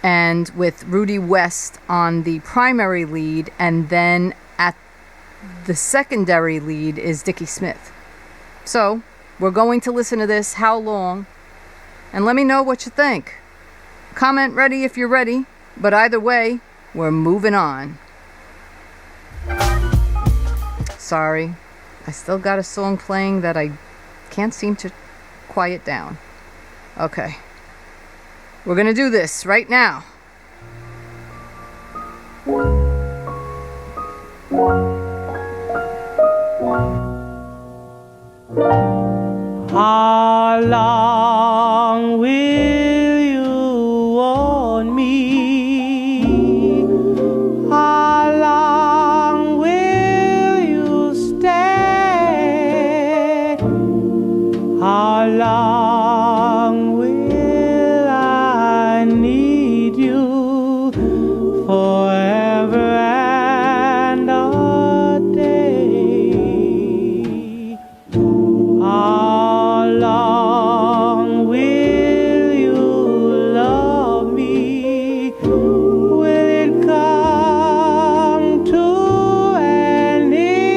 and with Rudy West on the primary lead, and then at the secondary lead is Dickie Smith. So, we're going to listen to this, How Long, and let me know what you think. Comment ready if you're ready, but either way, we're moving on. Sorry, I still got a song playing that I can't seem to quiet down. Okay, we're gonna do this right now. How long will you want me? How long will you stay? How long will I need you? Forever and a day. How long will you love me? Will it come to an end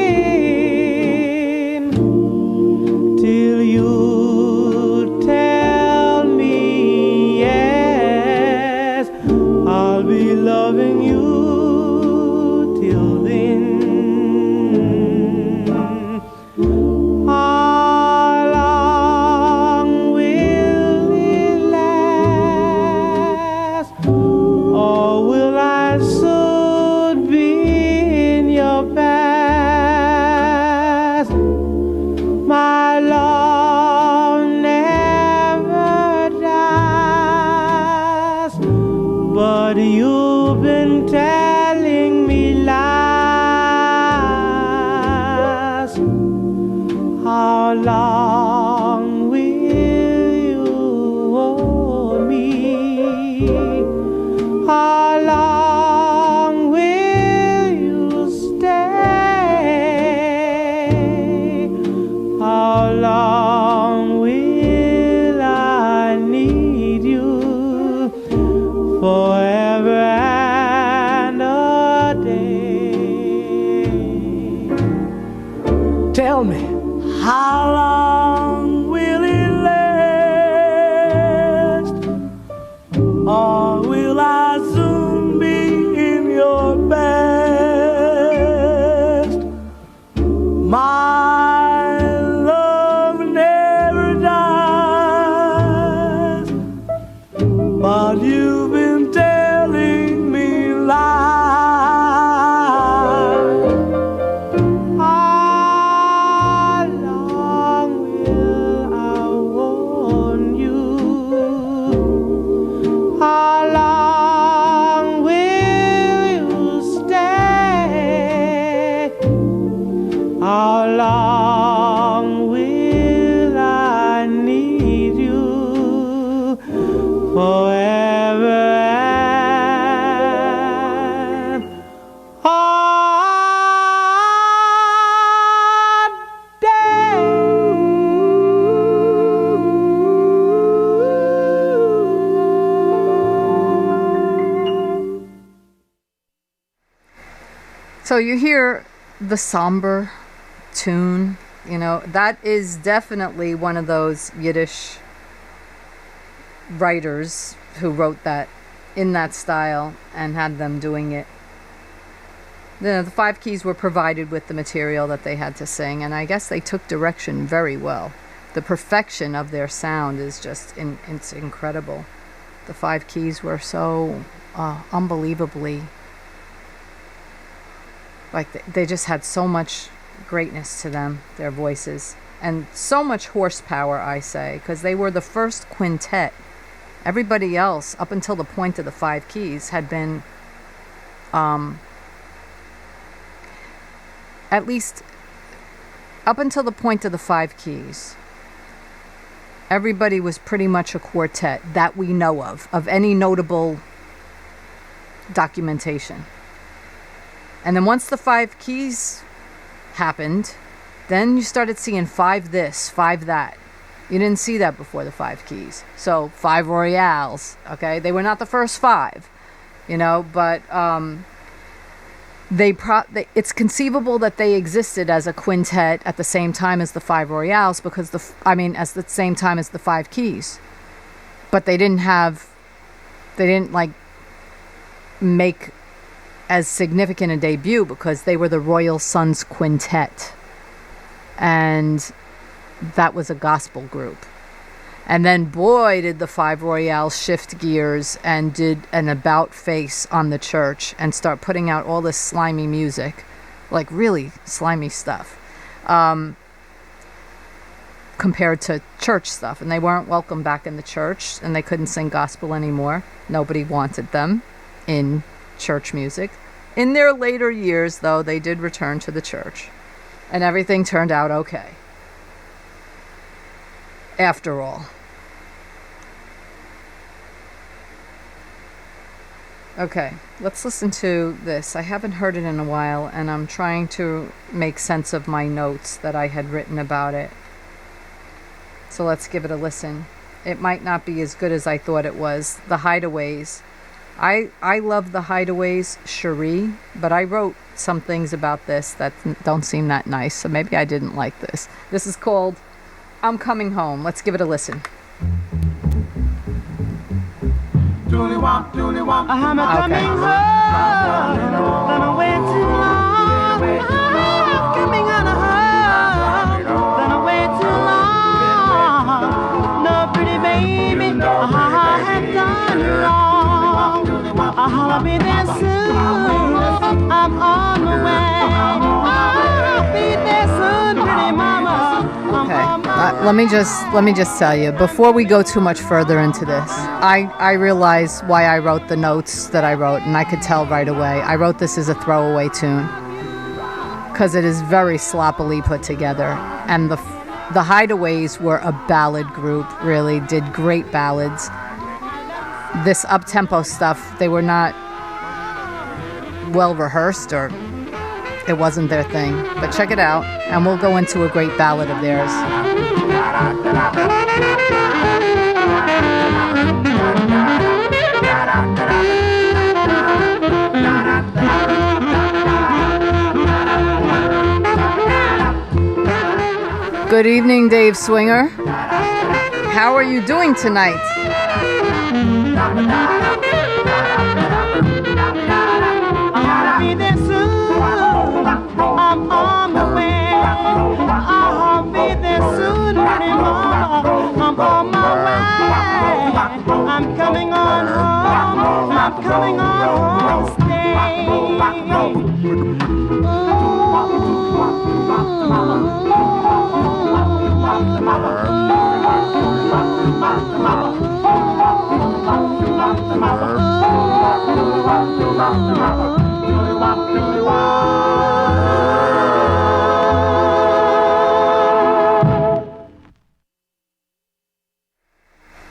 till you tell me yes? I'll be loving you till then. How long will it last? Or will I soon be in your past? My love never dies, but you've been telling me lies. How long will you hold me? How long will you stay? How long will I need you? Forever and a day. Tell me, how long will it last? Or will I soon be in your best? My love never dies, but you've been telling me lies. How long will I want you? How long will you stay? How long will I need you? Forever and a day. So you hear the somber tune, you know, that is definitely one of those Yiddish writers who wrote that in that style and had them doing it. The Five Keys were provided with the material that they had to sing, and I guess they took direction very well. The perfection of their sound is just it's incredible. The Five Keys were so unbelievably, like they just had so much greatness to them, their voices, and so much horsepower, I say, because they were the first quintet. Everybody else, up until the point of the Five Keys, had been at least up until the point of the Five Keys, everybody was pretty much a quartet that we know of any notable documentation. And then once the 5 keys happened, then you started seeing 5 this, 5 that. You didn't see that before the 5 keys. So 5 Royales, okay? They were not the first 5, but it's conceivable that they existed as a quintet at the same time as the 5 Royales because as the same time as the 5 keys. But they didn't make as significant a debut because they were the Royal Sons Quintet. And that was a gospel group. And then, boy, did the 5 Royales shift gears and did an about face on the church and start putting out all this slimy music, like really slimy stuff, compared to church stuff. And they weren't welcome back in the church, and they couldn't sing gospel anymore. Nobody wanted them in church music. In their later years, though, they did return to the church, and everything turned out okay. After all. Okay, let's listen to this. I haven't heard it in a while, and I'm trying to make sense of my notes that I had written about it. So let's give it a listen. It might not be as good as I thought it was. The Hideaways. I love the Hideaways, Cherie, but I wrote some things about this that don't seem that nice, so maybe I didn't like this. This is called I'm Coming Home. Let's give it a listen. I'm coming home. Been away too long. I'm coming on home. Been away too long. No pretty baby, I have done wrong. I'll be there soon. I'm on the way. I'll be there soon, pretty mama. Okay. Let me just tell you, before we go too much further into this, I realize why I wrote the notes that I wrote, and I could tell right away. I wrote this as a throwaway tune because it is very sloppily put together, and the Hideaways were a ballad group, really did great ballads. This up-tempo stuff, they were not well rehearsed, or it wasn't their thing. But check it out, and we'll go into a great ballad of theirs. Good evening, Dave Swinger. How are you doing tonight? I'll be there soon. I'm on the way. I'll be there soon, pretty mama. I'm on my way. I'm coming on home. I'm coming on home.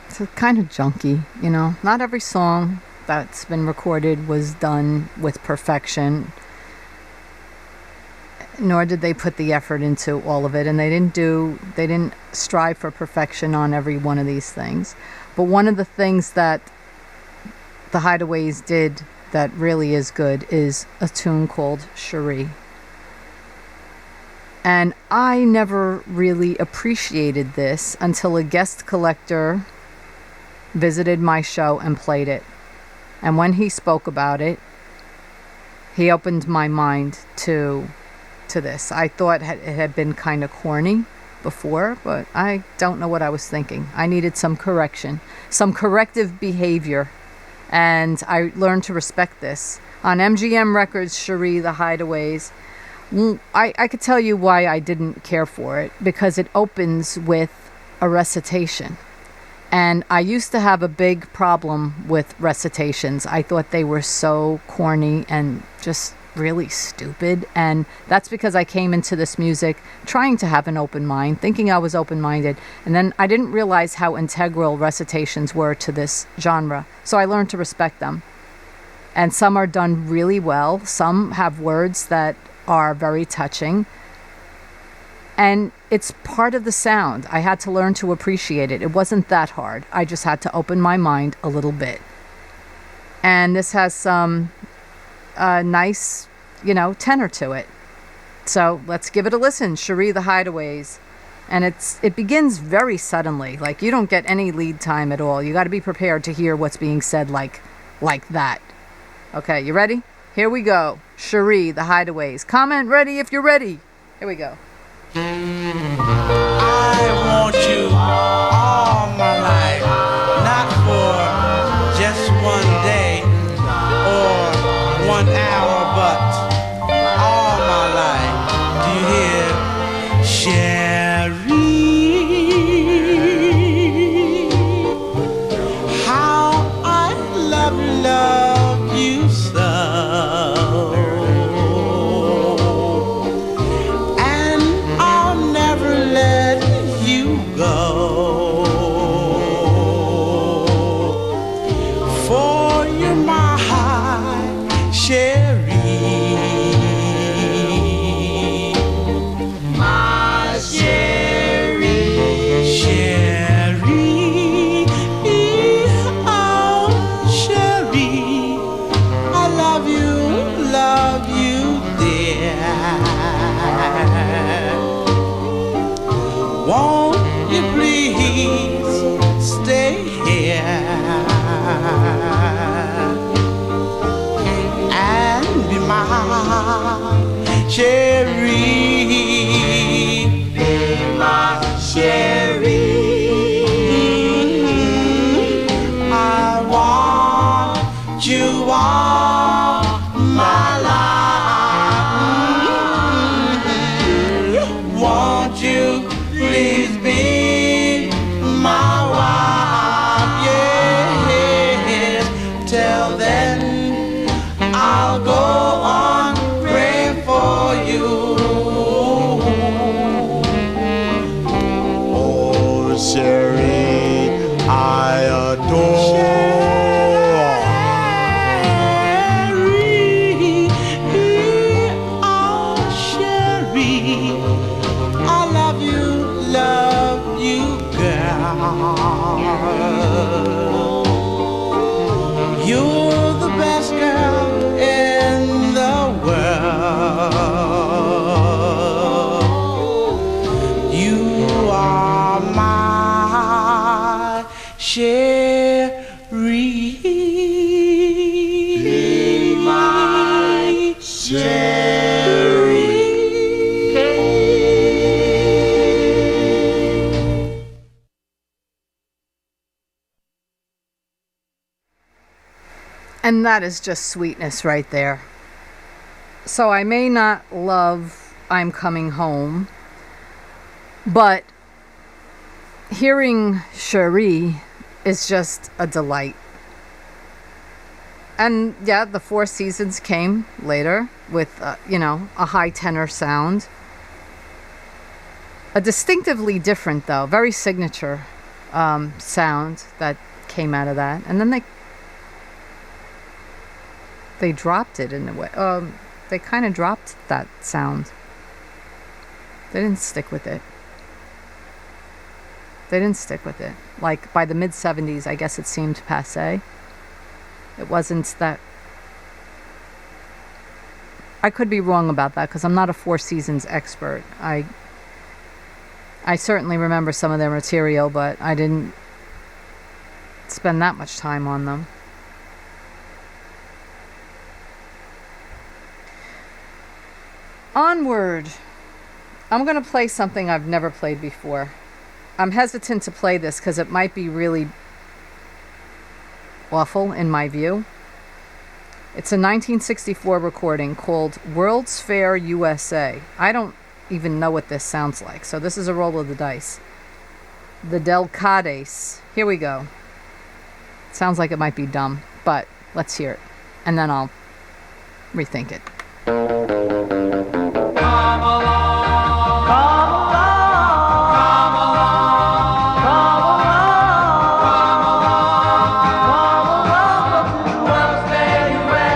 It's kind of junky, Not every song that's been recorded was done with perfection, nor did they put the effort into all of it, and they didn't strive for perfection on every one of these things. But one of the things that the Hideaways did that really is good is a tune called Cherie. And I never really appreciated this until a guest collector visited my show and played it. And when he spoke about it, he opened my mind to this. I thought it had been kind of corny before, but I don't know what I was thinking. I needed some correction, some corrective behavior, and I learned to respect this. On MGM Records, Cherie, the Hideaways, I could tell you why I didn't care for it, because it opens with a recitation. And I used to have a big problem with recitations. I thought they were so corny and just really stupid. And that's because I came into this music trying to have an open mind, thinking I was open-minded. And then I didn't realize how integral recitations were to this genre. So I learned to respect them. And some are done really well. Some have words that are very touching. And it's part of the sound. I had to learn to appreciate it. It wasn't that hard. I just had to open my mind a little bit. And this has some nice, tenor to it. So let's give it a listen. Cherie the Hideaways. And it begins very suddenly. Like, you don't get any lead time at all. You got to be prepared to hear what's being said like that. Okay, you ready? Here we go. Cherie the Hideaways. Comment ready if you're ready. Here we go. I want you all my life, not for just one day or 1 hour, but all my life. Do you hear? Sherry, how I love you so. Cherry, be my cherry. I want you all my life. Won't you please be my wife? Yes. Till then, I'll go on praying for you. Sherry, I adore. Sherry, oh Sherry, I love you, girl. You're the best girl in the world. You are my Sherry, my Sherry. And that is just sweetness right there. So I may not love I'm Coming Home, but hearing Cherie is just a delight. And yeah, the Four Seasons came later with, a high tenor sound. A distinctively different, though, very signature sound that came out of that. And then they dropped it in a way. They kind of dropped that sound. They didn't stick with it. Like, by the mid-70s, I guess it seemed passé. It wasn't that... I could be wrong about that, because I'm not a Four Seasons expert. I certainly remember some of their material, but I didn't spend that much time on them. Onward. I'm going to play something I've never played before. I'm hesitant to play this because it might be really awful in my view. It's a 1964 recording called World's Fair USA. I don't even know what this sounds like, so this is a roll of the dice. The Delcades. Here we go. Sounds like it might be dumb, but let's hear it, and then I'll rethink it. World's Fair USA.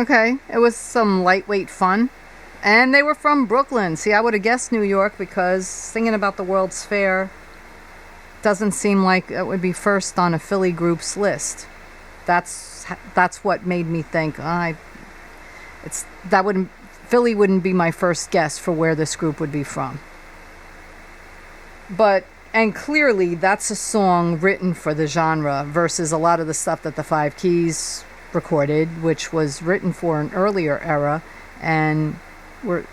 Okay, it was some lightweight fun. And they were from Brooklyn. See, I would have guessed New York because singing about the World's Fair doesn't seem like it would be first on a Philly group's list. That's what made me think Philly wouldn't be my first guess for where this group would be from. And clearly that's a song written for the genre versus a lot of the stuff that the Five Keys recorded, which was written for an earlier era and were,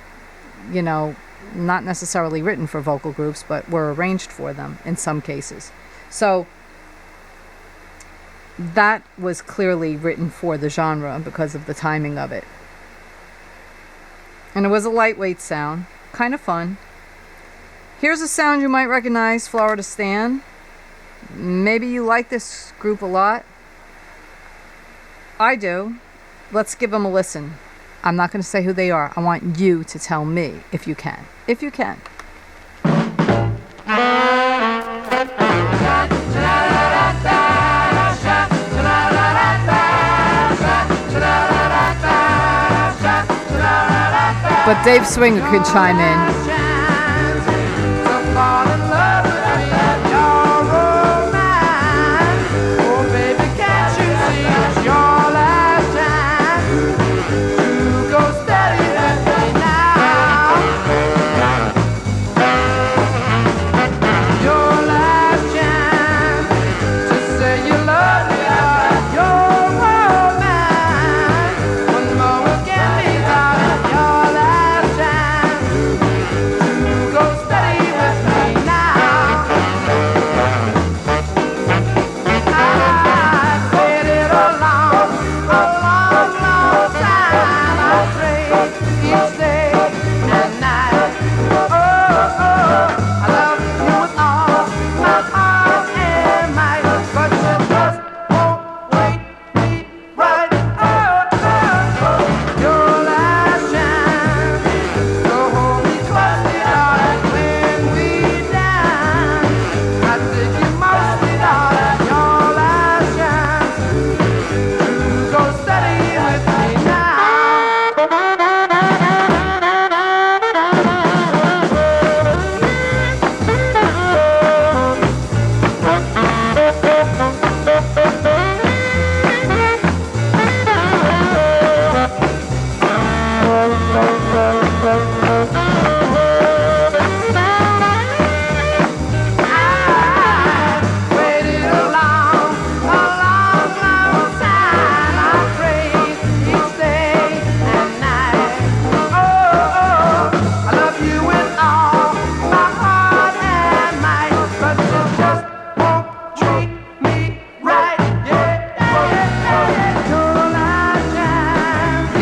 not necessarily written for vocal groups, but were arranged for them in some cases. So that was clearly written for the genre because of the timing of it. And it was a lightweight sound, kind of fun. Here's a sound you might recognize, Florida Stan. Maybe you like this group a lot. I do. Let's give them a listen. I'm not going to say who they are. I want you to tell me if you can. If you can. But Dave Swinger could chime in.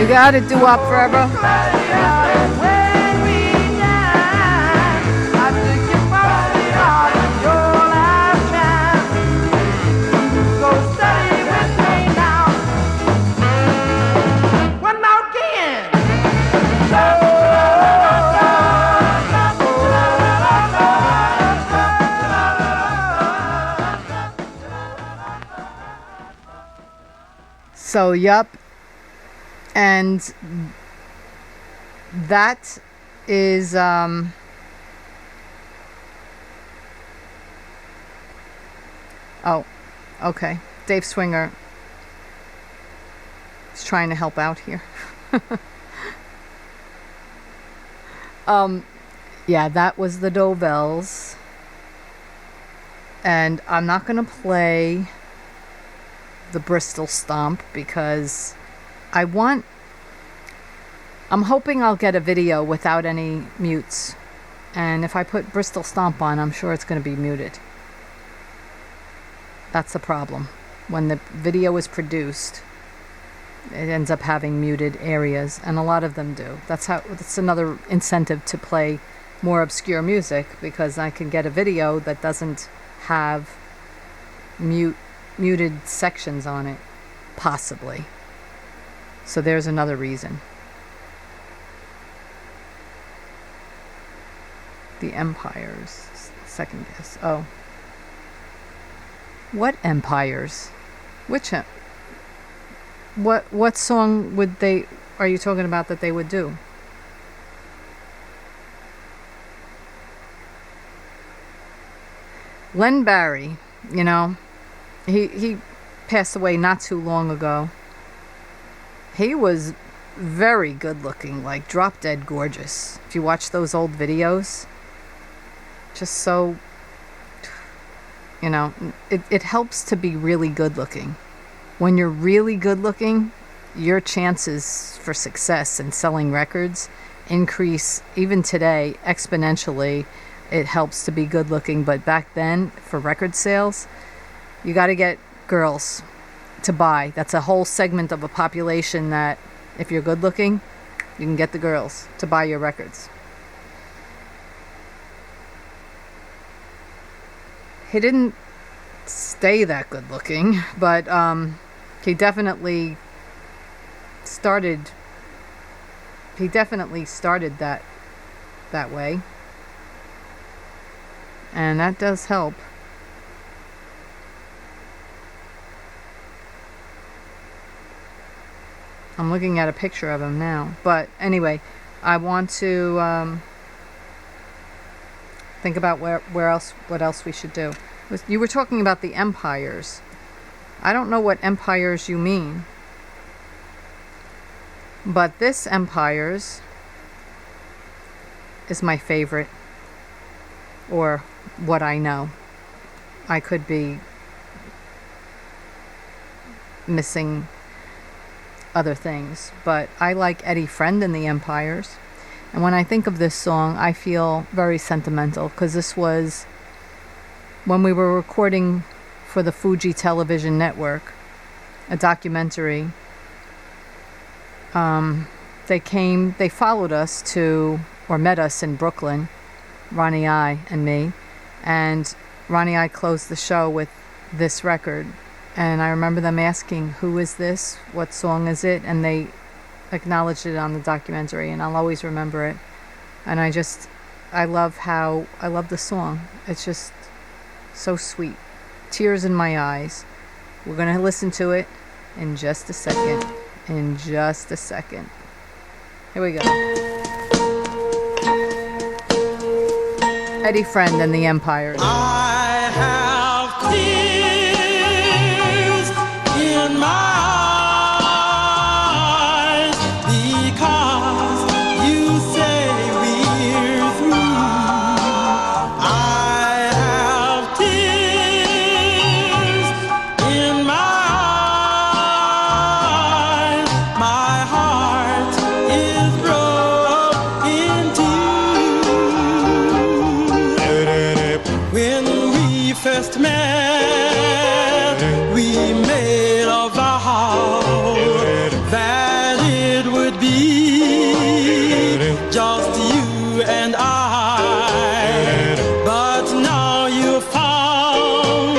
Got it, doo-wop forever. So, yup. And that is oh, okay. Dave Swinger is trying to help out here. Yeah, that was the Dovells. And I'm not going to play the Bristol Stomp because I'm hoping I'll get a video without any mutes. And if I put Bristol Stomp on, I'm sure it's going to be muted. That's the problem. When the video is produced, it ends up having muted areas, and a lot of them do. That's another incentive to play more obscure music, because I can get a video that doesn't have muted sections on it, possibly. So there's another reason. The Empires. Second guess. Oh. What empires? Which What song are you talking about that they would do? Len Barry, you know, he passed away not too long ago. He was very good looking, like drop dead gorgeous. If you watch those old videos, just so, you know, it helps to be really good looking. When you're really good looking, your chances for success in selling records increase even today exponentially. It helps to be good looking, but back then for record sales, you got to get girls to buy. That's a whole segment of a population that if you're good looking, you can get the girls to buy your records. He didn't stay that good looking, but he definitely started that way. And that does help. I'm looking at a picture of him now. But anyway, I want to think about what else we should do. You were talking about the empires. I don't know what empires you mean. But this Empires is my favorite. Or what I know. I could be missing other things, but I like Eddie Friend and the Empires. And when I think of this song, I feel very sentimental because this was when we were recording for the Fuji Television Network, a documentary. They followed us met us in Brooklyn, Ronnie I and me, and Ronnie I closed the show with this record. And I remember them asking, who is this? What song is it? And they acknowledged it on the documentary, and I'll always remember it. And I love the song. It's just so sweet. Tears in my eyes. We're going to listen to it in just a second. Here we go. Eddie Friend and the Empires. I have tears in my eyes because you say we're through. I have tears in my eyes. My heart is broken too. When we first met, we made a vow that it would be just you and I. But now you found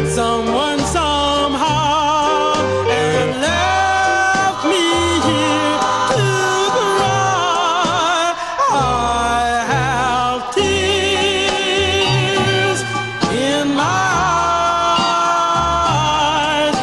someone somehow and left me here to cry. I have tears in my eyes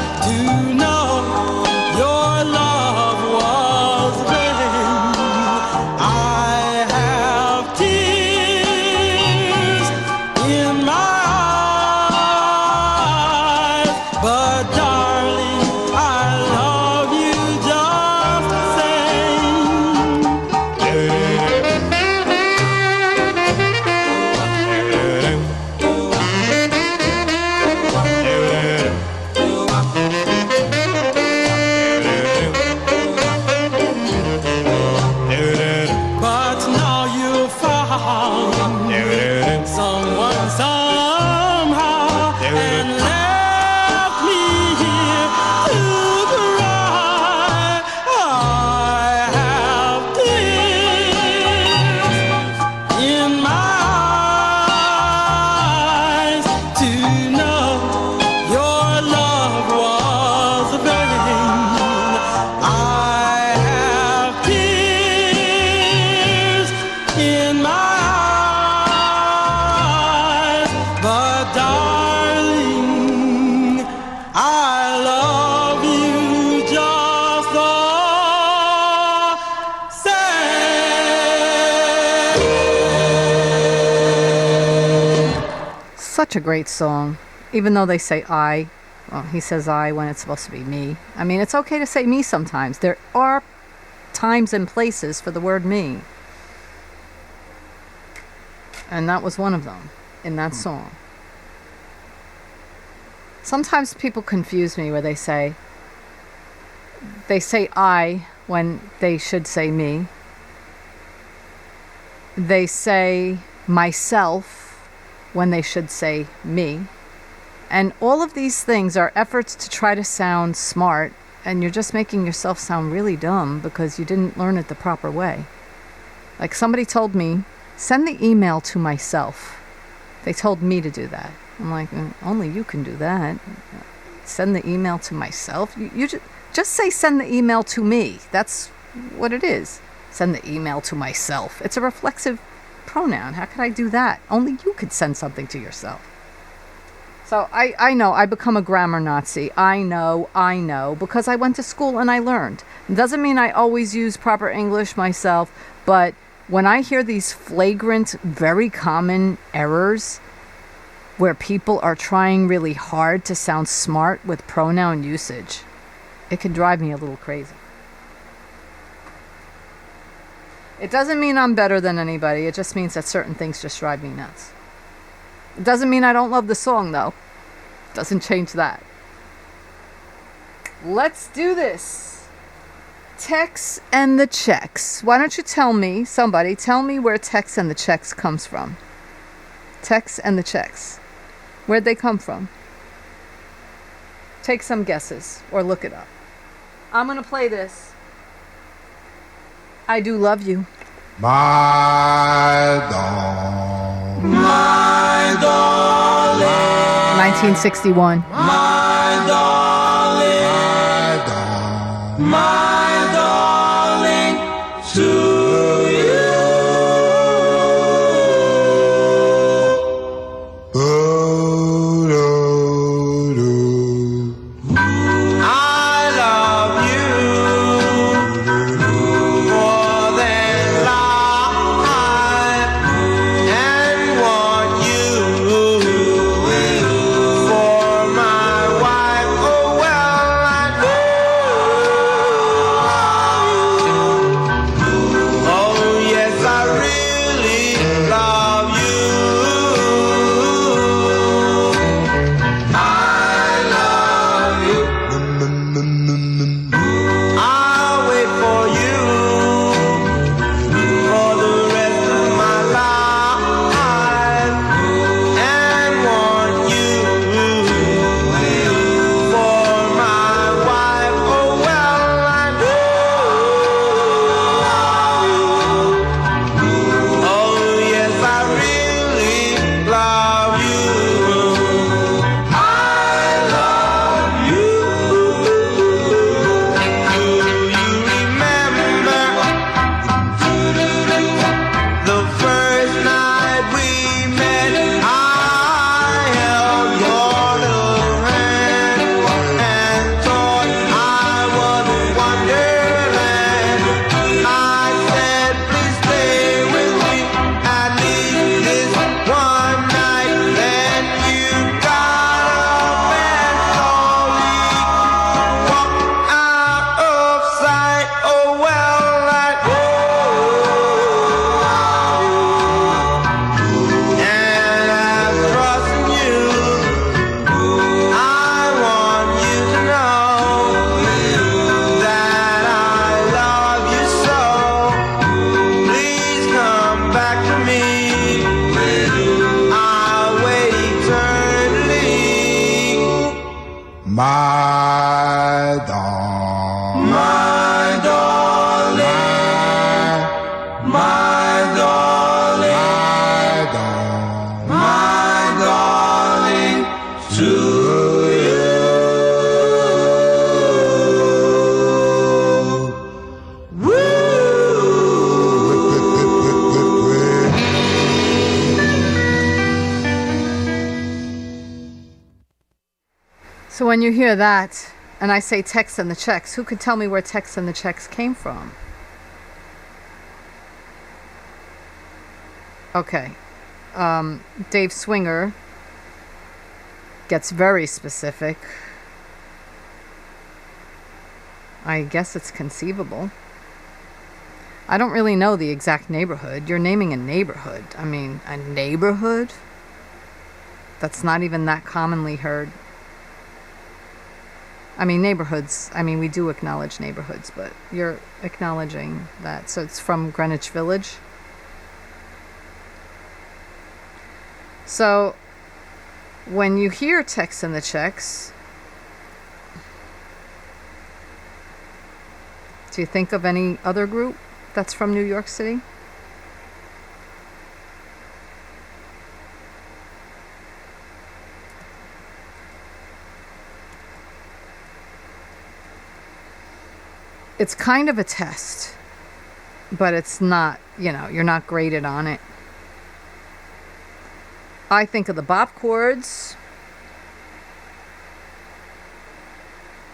such a great song. Even though they say I, well, he says I when it's supposed to be me. I mean, it's okay to say me sometimes. There are times and places for the word me. And that was one of them in that song. Sometimes people confuse me where they say I when they should say me. They say myself when they should say me. And all of these things are efforts to try to sound smart, and you're just making yourself sound really dumb because you didn't learn it the proper way. Like somebody told me, send the email to myself. They told me to do that. I'm like, only you can do that. Send the email to myself? You just say send the email to me. That's what it is. Send the email to myself. It's a reflexive pronoun. How could I do that? Only you could send something to yourself. So I know I become a grammar Nazi. I know, because I went to school and I learned. It doesn't mean I always use proper English myself, but when I hear these flagrant, very common errors where people are trying really hard to sound smart with pronoun usage, it can drive me a little crazy. It doesn't mean I'm better than anybody. It just means that certain things just drive me nuts. It doesn't mean I don't love the song, though. Doesn't change that. Let's do this. Tex and the Checks. Why don't you tell me where Tex and the Checks comes from? Tex and the Checks. Where'd they come from? Take some guesses or look it up. I'm going to play this. I Do Love You. My darling, My darling, 1961. my darling, my darling, my darling, to oh, do, do. I love you more than life and want you for my wife. Oh well, I do. Oh yes, I really love you. I love you. I'll wait for you for the rest of my life and want you for my wife. Oh well, I do. Oh yes, I really love you. I love you. Do you remember the first night we met? I held your little hand and thought I was a wonderland. I said, please stay with me at least this one night. Then you got up and slowly walked out of sight. Oh well, I and I'm trusting you. I want you to know that I love you so. Please come back to me. I'll wait eternally. My darling, My darling, my darling, my darling, my darling, to you. So when you hear that, and I say Tex and the Checks, who could tell me where Tex and the Checks came from? Okay. Dave Swinger gets very specific, I guess it's conceivable. I don't really know the exact neighborhood. You're naming a neighborhood. I mean, a neighborhood? That's not even that commonly heard. I mean, neighborhoods, I mean, we do acknowledge neighborhoods, but you're acknowledging that. So it's from Greenwich Village. So when you hear Tex and the Checks, do you think of any other group that's from New York City? It's kind of a test, but it's not, you're not graded on it. I think of the Bop Chords.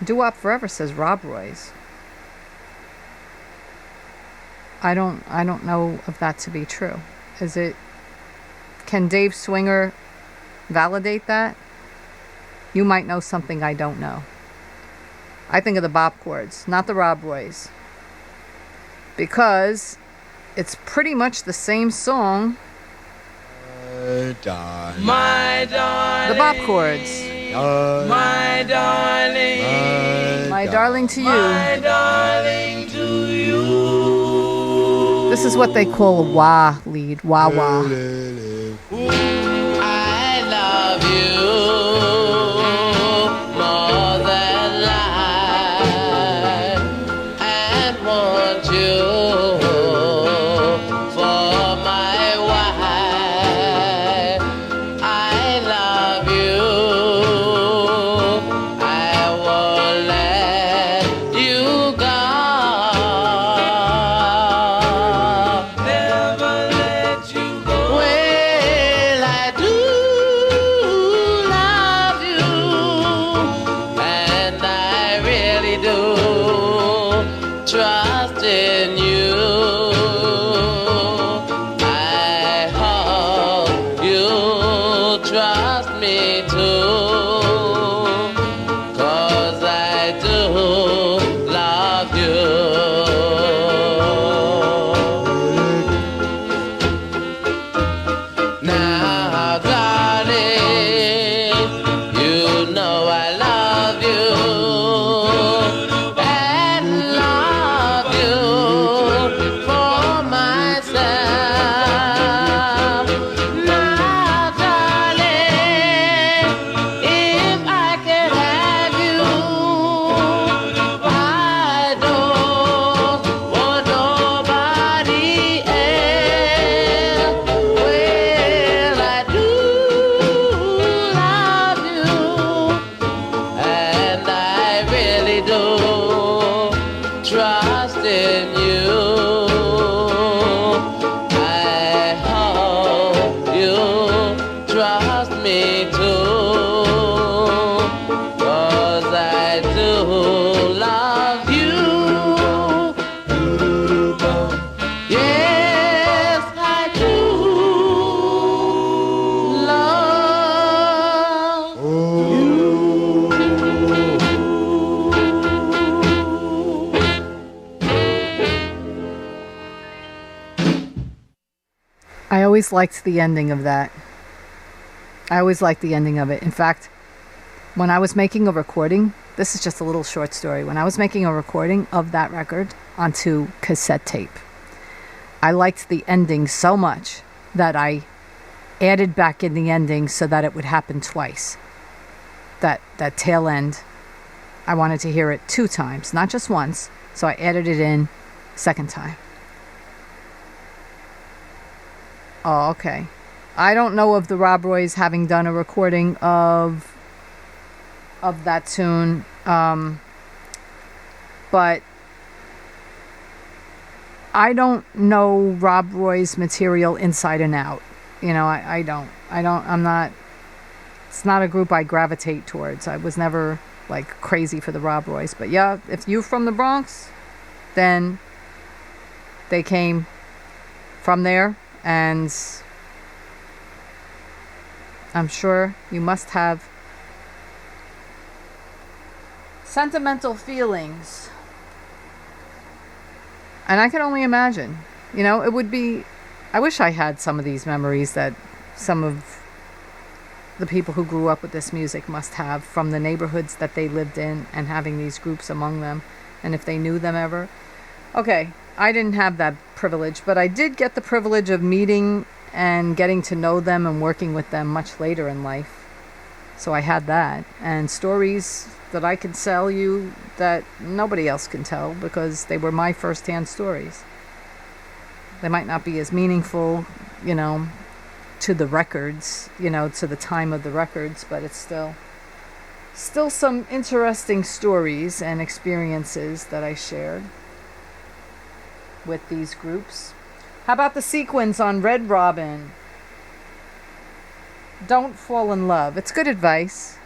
Doo-Wop Forever says Rob Roy's. I don't know of that to be true. Is it? Can Dave Swinger validate that? You might know something I don't know. I think of the Bop Chords, not the Rob Roys. Because it's pretty much the same song. My darling. My darling. The Bop Chords. My darling. My darling to you. My darling to you. This is what they call a wah lead. Wah wah. I love you more than life and want you for my wife. I love you. I won't let you go. Never let you go. Well, I do love you, and I really do trust in you. I hope you trust me too, 'cause I do love you. Now, darling, you know I love you and love you for myself. Now, darling, if I can have you, I don't want nobody else. Well, I do love you, and I really do trust in you. I hope you trust me too, 'cause I do love you. Yes, I do love I always liked the ending of that. I always liked the ending of it. In fact, when I was making a recording, this is just a little short story. When I was making a recording of that record onto cassette tape, I liked the ending so much that I added back in the ending so that it would happen twice. That tail end, I wanted to hear it 2 times, not just once. So I added it in second time. Oh, okay. I don't know of the Rob Roys having done a recording of that tune, but I don't know Rob Roy's material inside and out. I don't. I'm not. It's not a group I gravitate towards. I was never like crazy for the Rob Roys, but yeah, if you're from the Bronx, then they came from there. And I'm sure you must have Sentimental feelings. And I can only imagine. You know, it would be... I wish I had some of these memories that some of the people who grew up with this music must have from the neighborhoods that they lived in and having these groups among them, and if they knew them ever. Okay, I didn't have that privilege, but I did get the privilege of meeting and getting to know them and working with them much later in life. So I had that, and stories that I could sell you that nobody else can tell because they were my first-hand stories. They might not be as meaningful, you know, to the records, you know, to the time of the records, but it's still some interesting stories and experiences that I shared with these groups. How about the sequence on Red Robin? Don't fall in love. It's good advice.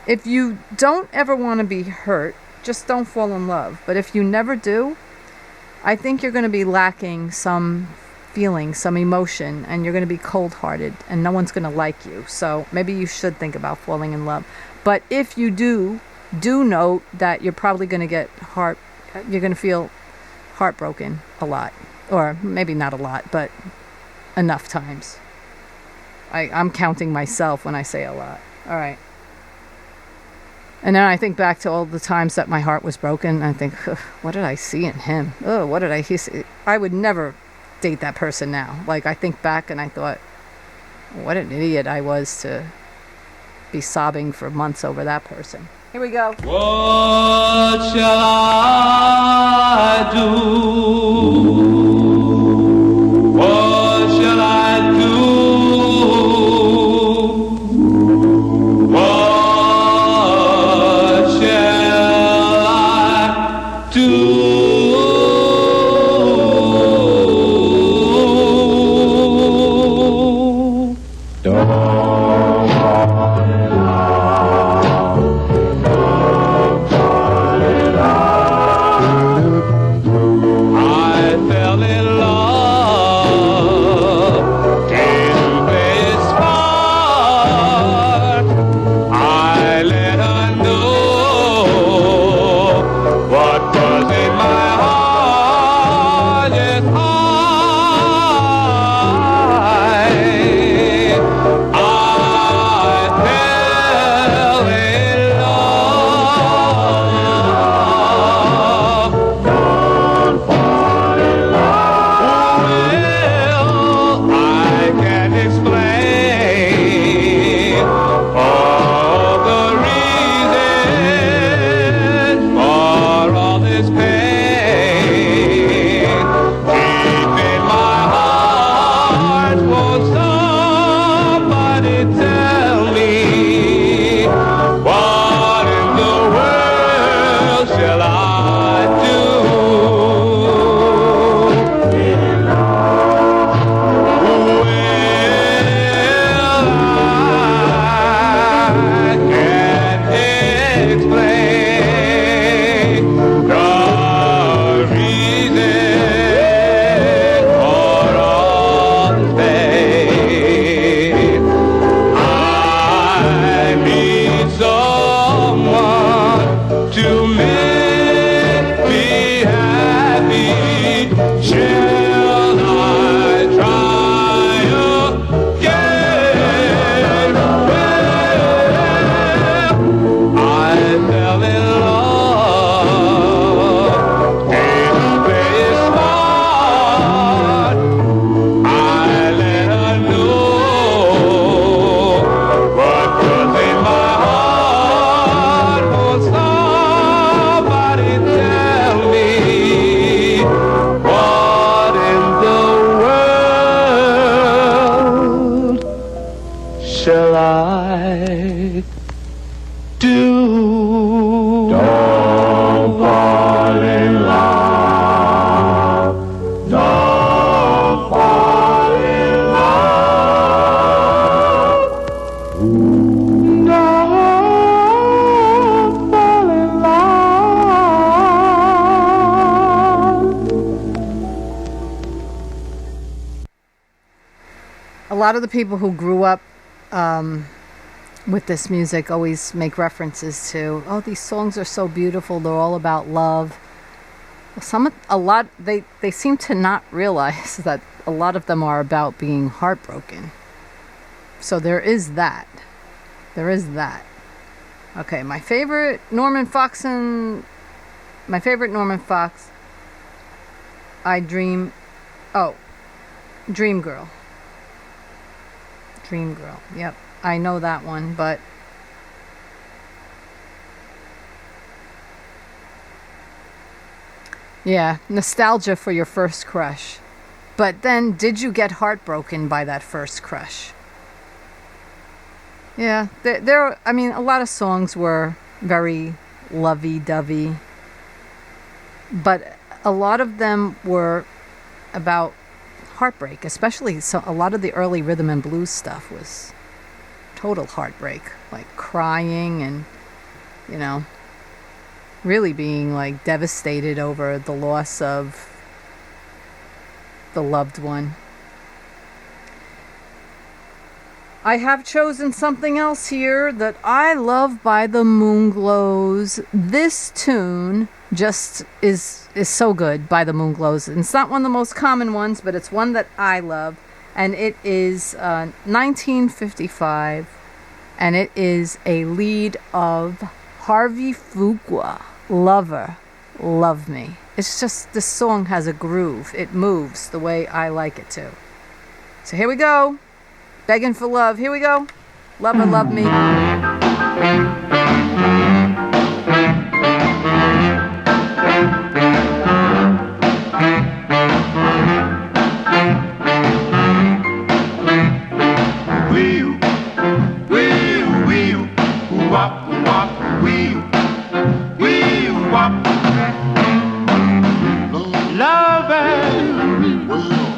If you don't ever want to be hurt, just don't fall in love. But if you never do, I think you're going to be lacking some feeling, some emotion, and you're going to be cold-hearted, and no one's going to like you. So maybe you should think about falling in love. But if you do note that you're probably going to you're going to feel heartbroken a lot. Or maybe not a lot, but enough times. I'm counting myself when I say a lot. All right. And then I think back to all the times that my heart was broken. And I think, what did I see in him? Oh, what did I see? I would never date that person now. Like, I think back and I thought, what an idiot I was to be sobbing for months over that person. Here we go. What shall I do? What shall I do? What shall I do? A lot of the people who grew up with this music always make references to, oh, these songs are so beautiful, they're all about love. They seem to not realize that a lot of them are about being heartbroken. So there is that. Okay, my favorite Norman Fox, Dream Girl. Dream Girl, yep. I know that one, but yeah, nostalgia for your first crush. But then, did you get heartbroken by that first crush? Yeah, I mean, a lot of songs were very lovey-dovey, but a lot of them were about heartbreak, especially a lot of the early rhythm and blues stuff was total heartbreak, like crying and, really being like devastated over the loss of the loved one. I have chosen something else here that I love by the Moonglows. This tune just is so good by the Moonglows. And it's not one of the most common ones, but it's one that I love. And it is 1955. And it is a lead of Harvey Fuqua, Lover, Love Me. It's just, this song has a groove. It moves the way I like it to. So here we go. Begging for love. Here we go. Lover, love me. Wheel, wheel, wheel, wop, wop, wheel, wheel, wop. Lover,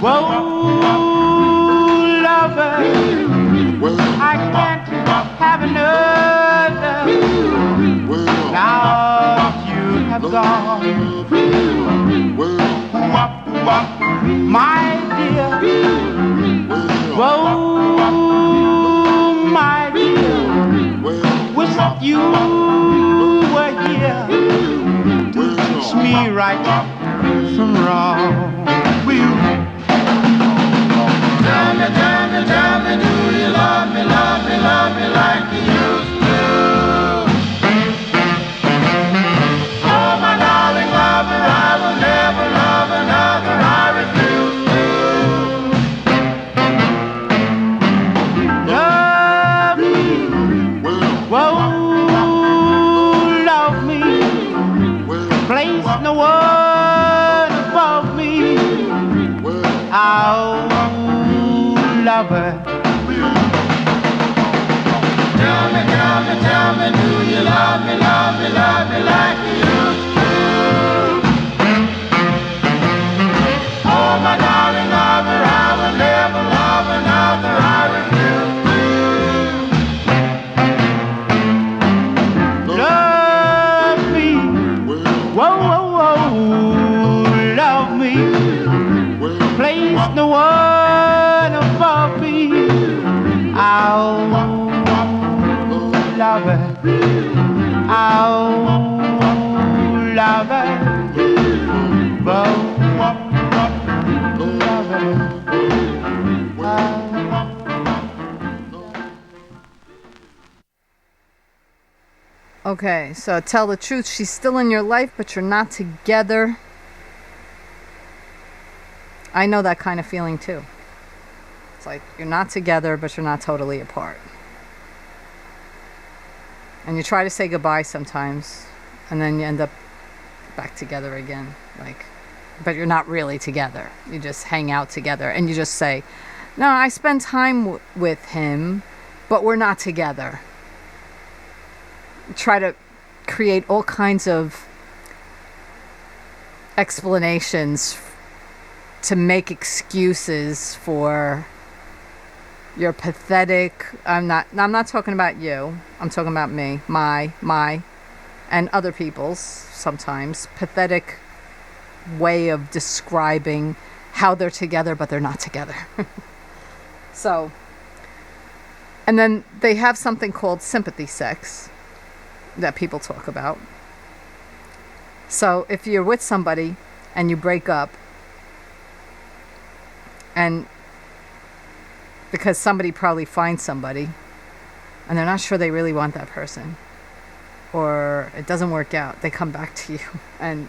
whoa, lover, I can't have another. Now you have gone. Wop, wop, my dear. Whoa, my dear. Wish that you were here to teach me right from wrong. Tell me, do you love me like you used to? Oh, my darling lover, I will never love another, I refuse to. Love me, whoa, love me, place no one above me. Oh, lover. Tell me, do you love me like you used to? Oh, my darling lover, I will never love another, I refuse to. Love me, whoa, whoa, whoa, love me, place no one above me. Oh, lover, oh, lover, whoa, lover, Okay, so tell the truth. She's still in your life, but you're not together. I know that kind of feeling too. It's like you're not together, but you're not totally apart. And you try to say goodbye sometimes, and then you end up back together again. But you're not really together. You just hang out together, and you just say, no, I spend time with him, but we're not together. Try to create all kinds of explanations to make excuses for your pathetic, I'm not talking about you, I'm talking about me, my, and other people's sometimes pathetic way of describing how they're together but they're not together. So And then they have something called sympathy sex that people talk about. So if you're with somebody and you break up, and because somebody probably finds somebody and they're not sure they really want that person, or it doesn't work out, they come back to you. And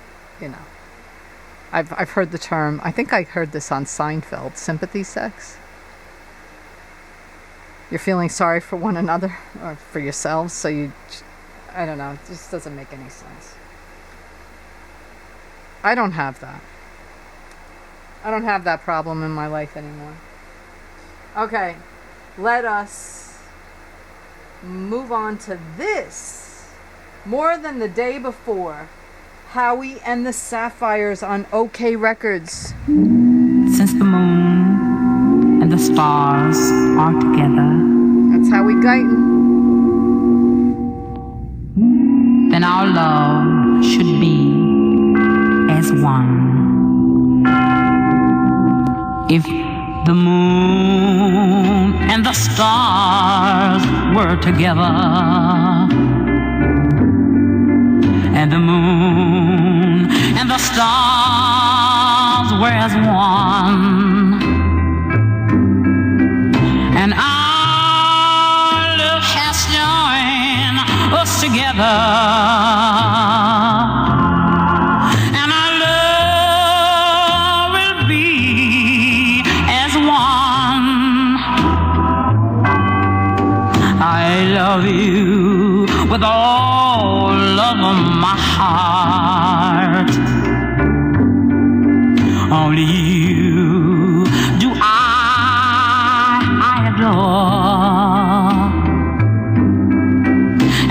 I've heard the term, I think I heard this on Seinfeld, sympathy sex. You're feeling sorry for one another or for yourselves, so I don't know, it just doesn't make any sense. I don't have that. I don't have that problem in my life anymore. Okay, let us move on to this. More Than the Day Before. Howie and the Sapphires on OK Records. Since the moon and the stars are together, That's Howie Guyton. then our love should be as one. If the moon and the stars were together, and the moon and the stars were as one, and our love has joined us together, and our love will be as one. I love you with all of my heart. Only you do I adore.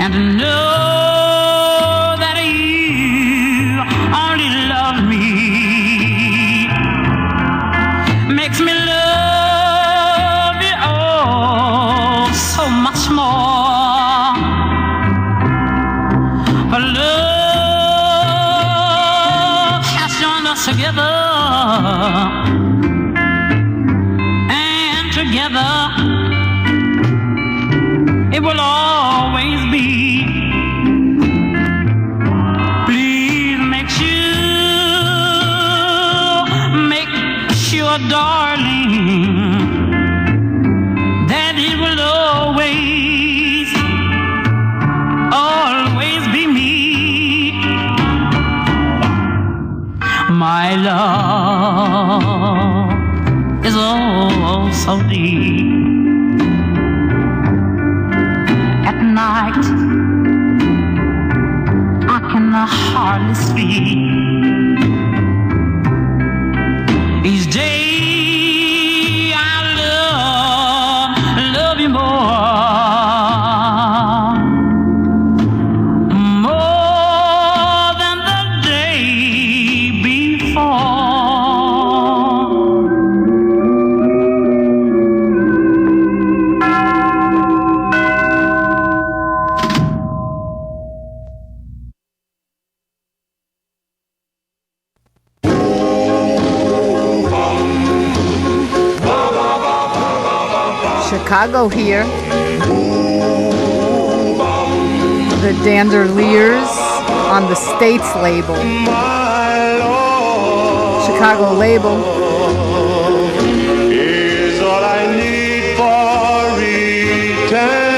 And to know that you only love me makes me love you oh so much more. Our love has joined us together, and together it will always be. Please make sure, darling, that it will always be me. My love is oh so deep. At night I can hardly sleep. Each day I love you more than the day before. Chicago here. The Dandeliers on the States label. Chicago label. Is all I need for eternity.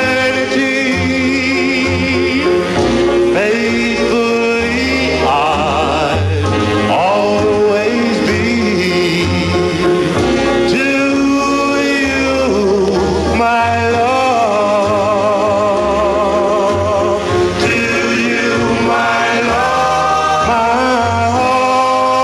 Faithfully I'll always be to you, my love. To you, my love, my heart.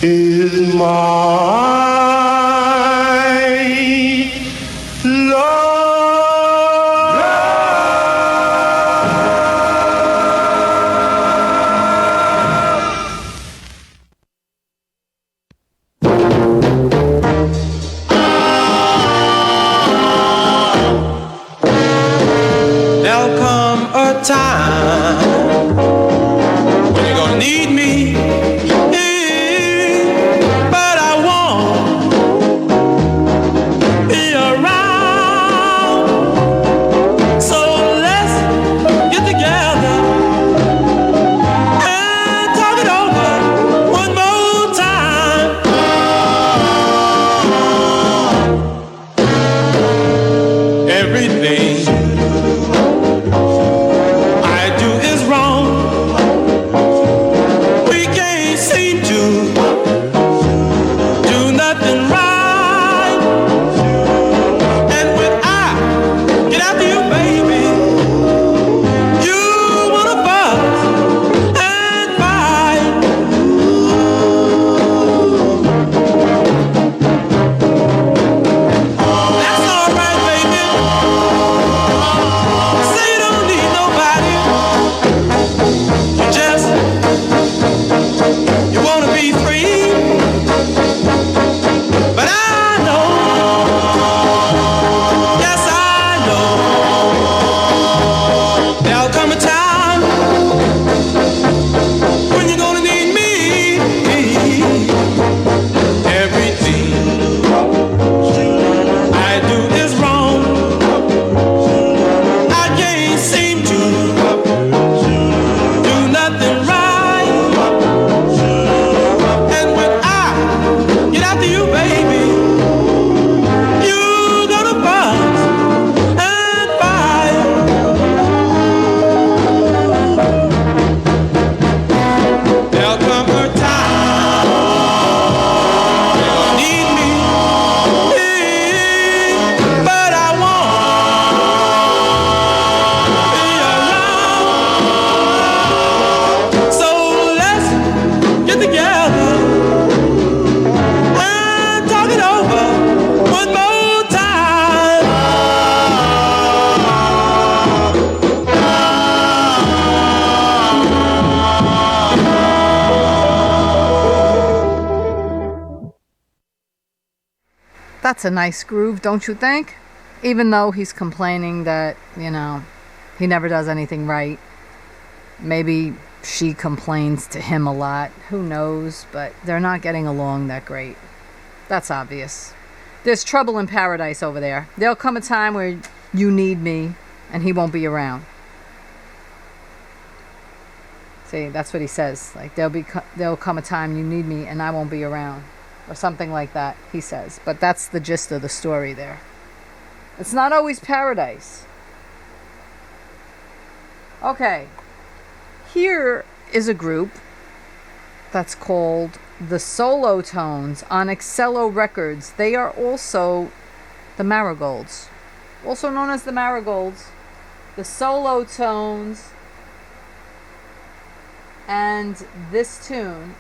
is my love. There'll come a time when you're gonna need me, but I won't be around. So let's get together and talk it over one more time. Everything I do is wrong. We can't seem to do nothing right. And when I get after you, baby, you wanna fuss and fight. That's alright, baby. Say you don't need nobody. You just, you wanna be free. But I know, yes I know, there'll come a time when you're gonna need me. Everything I do is wrong. I can't seem to do nothing right. And when I get after you, baby, you gonna fuss and fight. There'll come a time you're gonna need me, but I won't be around. So let's get together and talk it over one more time. That's a nice groove, don't you think? Even though he's complaining that, he never does anything right. Maybe she complains to him a lot. Who knows? But they're not getting along that great. That's obvious. There's trouble in paradise over there. There'll come a time where you need me and he won't be around. See, that's what he says. Like, there'll come a time you need me and I won't be around. Or something like that, he says. But that's the gist of the story there. It's not always paradise. Okay. Here is a group that's called the Solo Tones on Excello Records. They are also the Marigolds. Also known as the Marigolds. The Solo Tones. And this tune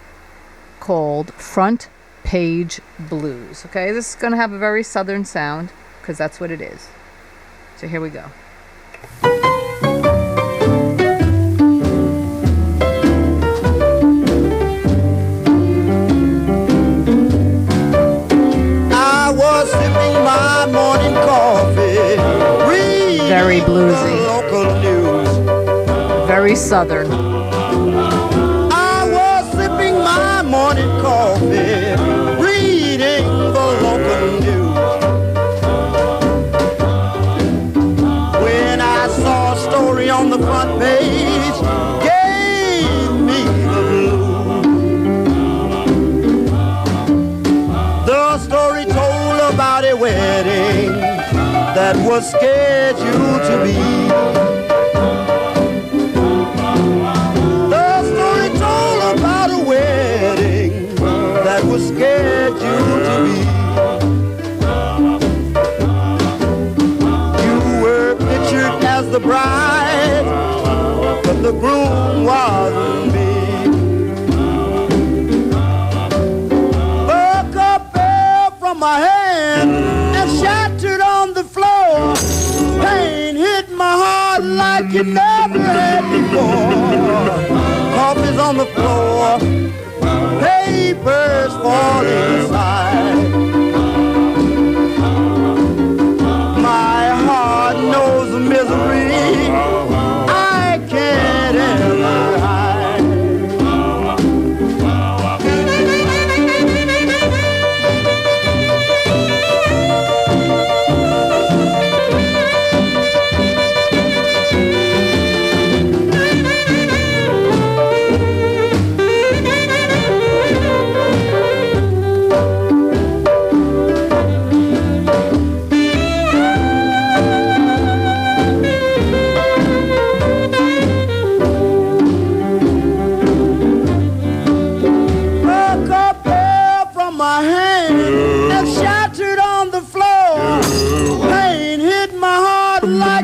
called Front Page Blues. Okay, this is going to have a very southern sound because that's what it is. So here we go. I was sipping my morning coffee, reading Very bluesy. the local news. Very southern. I was sipping my morning coffee, reading the local news. When I saw a story on the front page, gave me the blues. The story told about a wedding that was scheduled to be. The story told about a wedding that was scheduled to be. You were pictured as the bride, but the groom wasn't me. you never had before. Coffee's on the floor, papers fall inside. My heart knows the misery I can't ever hide.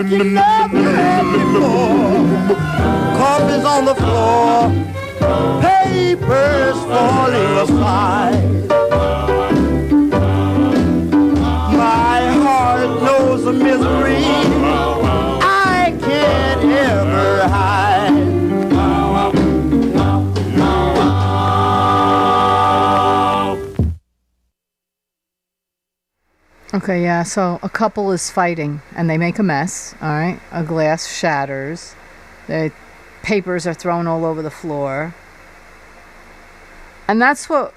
You never had before. Coffee's on the floor, papers falling aside. My heart knows the misery I can't ever hide. Okay, yeah, so a couple is fighting and they make a mess, all right? A glass shatters. The papers are thrown all over the floor. And that's what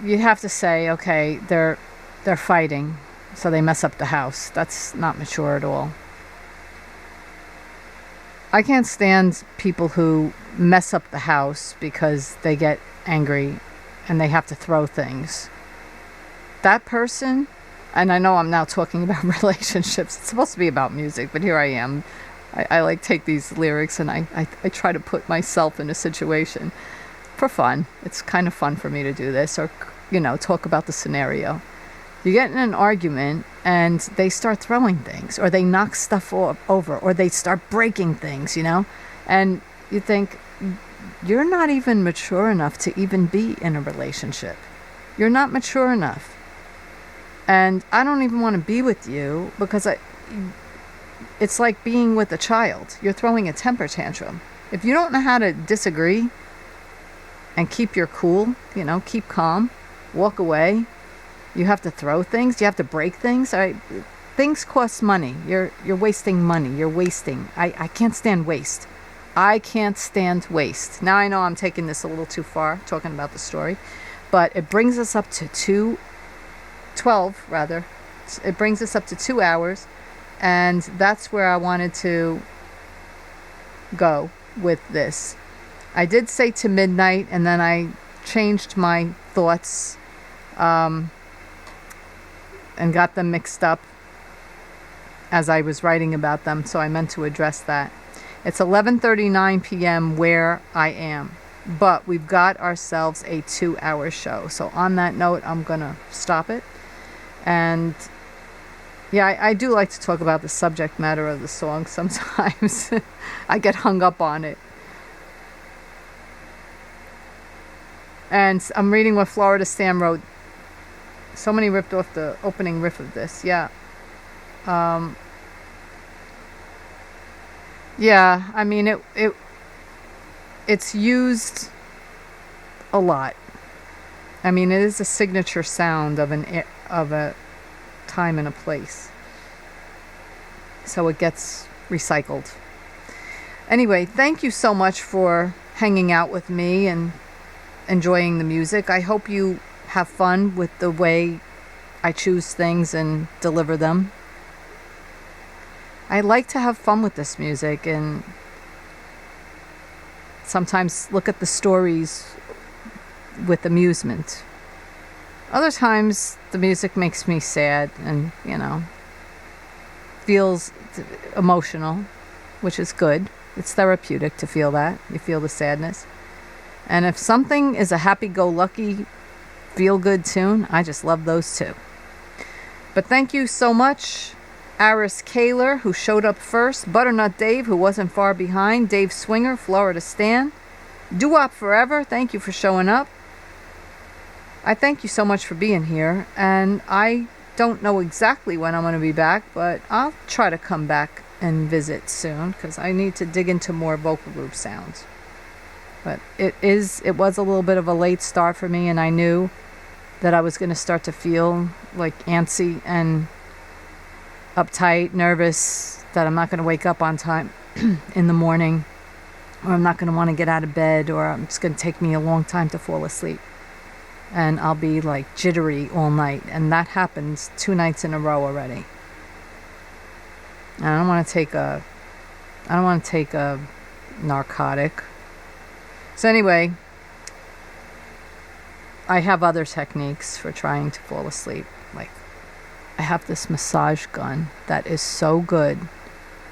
you have to say, okay, they're fighting, so they mess up the house. That's not mature at all. I can't stand people who mess up the house because they get angry and they have to throw things. That person... And I know I'm now talking about relationships. It's supposed to be about music, but here I am. I like take these lyrics and I try to put myself in a situation for fun. It's kind of fun for me to do this, or, you know, talk about the scenario. You get in an argument and they start throwing things, or they knock stuff over, or they start breaking things, you know? And you think, you're not even mature enough to even be in a relationship. You're not mature enough. And I don't even want to be with you because it's like being with a child. You're throwing a temper tantrum. If you don't know how to disagree and keep your cool, you know, keep calm, walk away, you have to throw things, you have to break things. Things cost money. You're wasting money. You're wasting. I can't stand waste. I can't stand waste. Now I know I'm taking this a little too far, talking about the story, but it brings us up to 12 rather. It brings us up to 2 hours, and that's where I wanted to go with this. I did say to midnight, and then I changed my thoughts and got them mixed up as I was writing about them, so I meant to address that. It's 11:39 p.m. where I am, but we've got ourselves a 2-hour show. So on that note, I'm gonna stop it. And yeah, I do like to talk about the subject matter of the song sometimes. I get hung up on it. And I'm reading what Florida Stan wrote. Somebody ripped off the opening riff of this. Yeah. Yeah, I mean, it's used a lot. I mean, it is a signature sound of a time and a place. So it gets recycled. Anyway, thank you so much for hanging out with me and enjoying the music. I hope you have fun with the way I choose things and deliver them. I like to have fun with this music and sometimes look at the stories with amusement. Other times the music makes me sad and, you know, feels emotional, which is good. It's therapeutic to feel that. You feel the sadness. And if something is a happy-go-lucky, feel-good tune, I just love those too. But thank you so much, Aris Kaler, who showed up first, Butternut Dave, who wasn't far behind, Dave Swinger, Florida Stan, Doo-Wop Forever, thank you for showing up. I thank you so much for being here, and I don't know exactly when I'm going to be back, but I'll try to come back and visit soon because I need to dig into more vocal group sounds. But it was a little bit of a late start for me, and I knew that I was going to start to feel like antsy and uptight, nervous, that I'm not going to wake up on time in the morning, or I'm not going to want to get out of bed, or it's going to take me a long time to fall asleep. And I'll be like jittery all night. And that happens 2 nights in a row already. And I don't want to take a narcotic. So anyway, I have other techniques for trying to fall asleep. Like, I have this massage gun that is so good.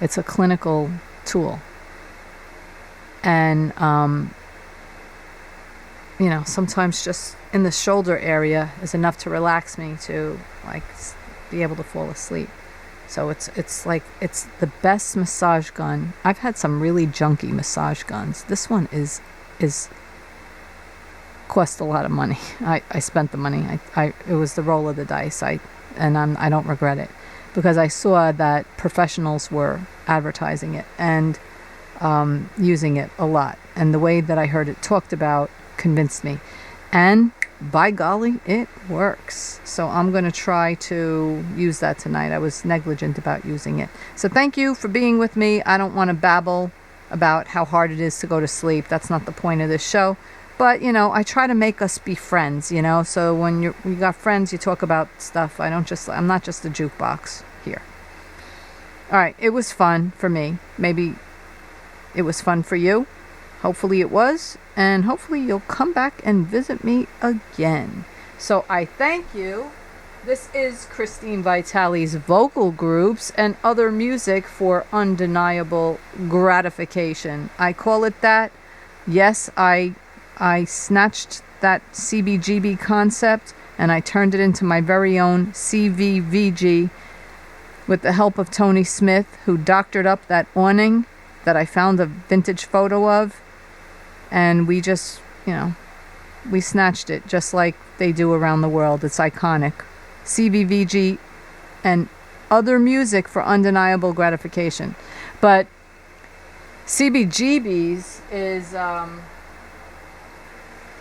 It's a clinical tool. And, sometimes just in the shoulder area is enough to relax me to, like, be able to fall asleep. So it's the best massage gun. I've had some really junky massage guns. This one is cost a lot of money. I spent the money. It was the roll of the dice. I don't regret it, because I saw that professionals were advertising it and using it a lot, and the way that I heard it talked about convinced me, and by golly, it works. So I'm going to try to use that tonight. I was negligent about using it. So thank you for being with me. I don't want to babble about how hard it is to go to sleep. That's not the point of this show. But, I try to make us be friends, So when you got friends, you talk about stuff. I'm not just a jukebox here. All right. It was fun for me. Maybe it was fun for you. Hopefully it was. And hopefully you'll come back and visit me again. So I thank you. This is Christine Vitale's vocal groups and other music for undeniable gratification. I call it that. Yes, I snatched that CBGB concept and I turned it into my very own CVVG with the help of Tony Smith, who doctored up that awning that I found a vintage photo of. And we just, we snatched it just like they do around the world. It's iconic. CVVG and other music for undeniable gratification. But CBGB's is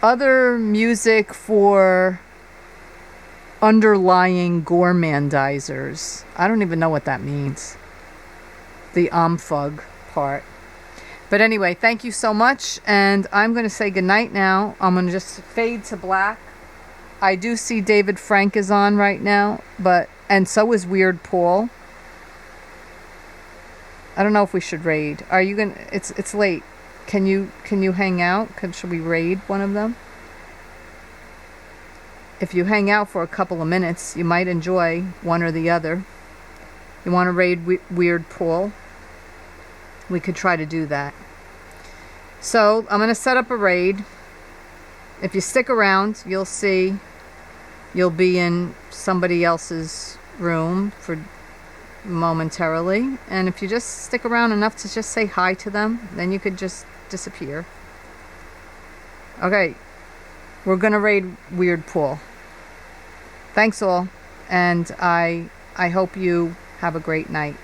other music for underlying gourmandizers. I don't even know what that means. The omfug part. But anyway, thank you so much, and I'm going to say goodnight now. I'm going to just fade to black. I do see David Frank is on right now, and so is Weird Paul. I don't know if we should raid. Are you going to... It's late. Can you hang out? Should we raid one of them? If you hang out for a couple of minutes, you might enjoy one or the other. You want to raid Weird Paul? We could try to do that. So I'm going to set up a raid. If you stick around, you'll see you'll be in somebody else's room for momentarily. And if you just stick around enough to just say hi to them, then you could just disappear. Okay. We're going to raid Weird Paul. Thanks all. And I hope you have a great night.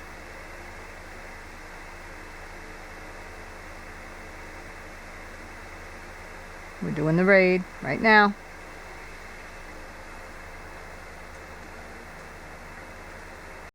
We're doing the raid right now.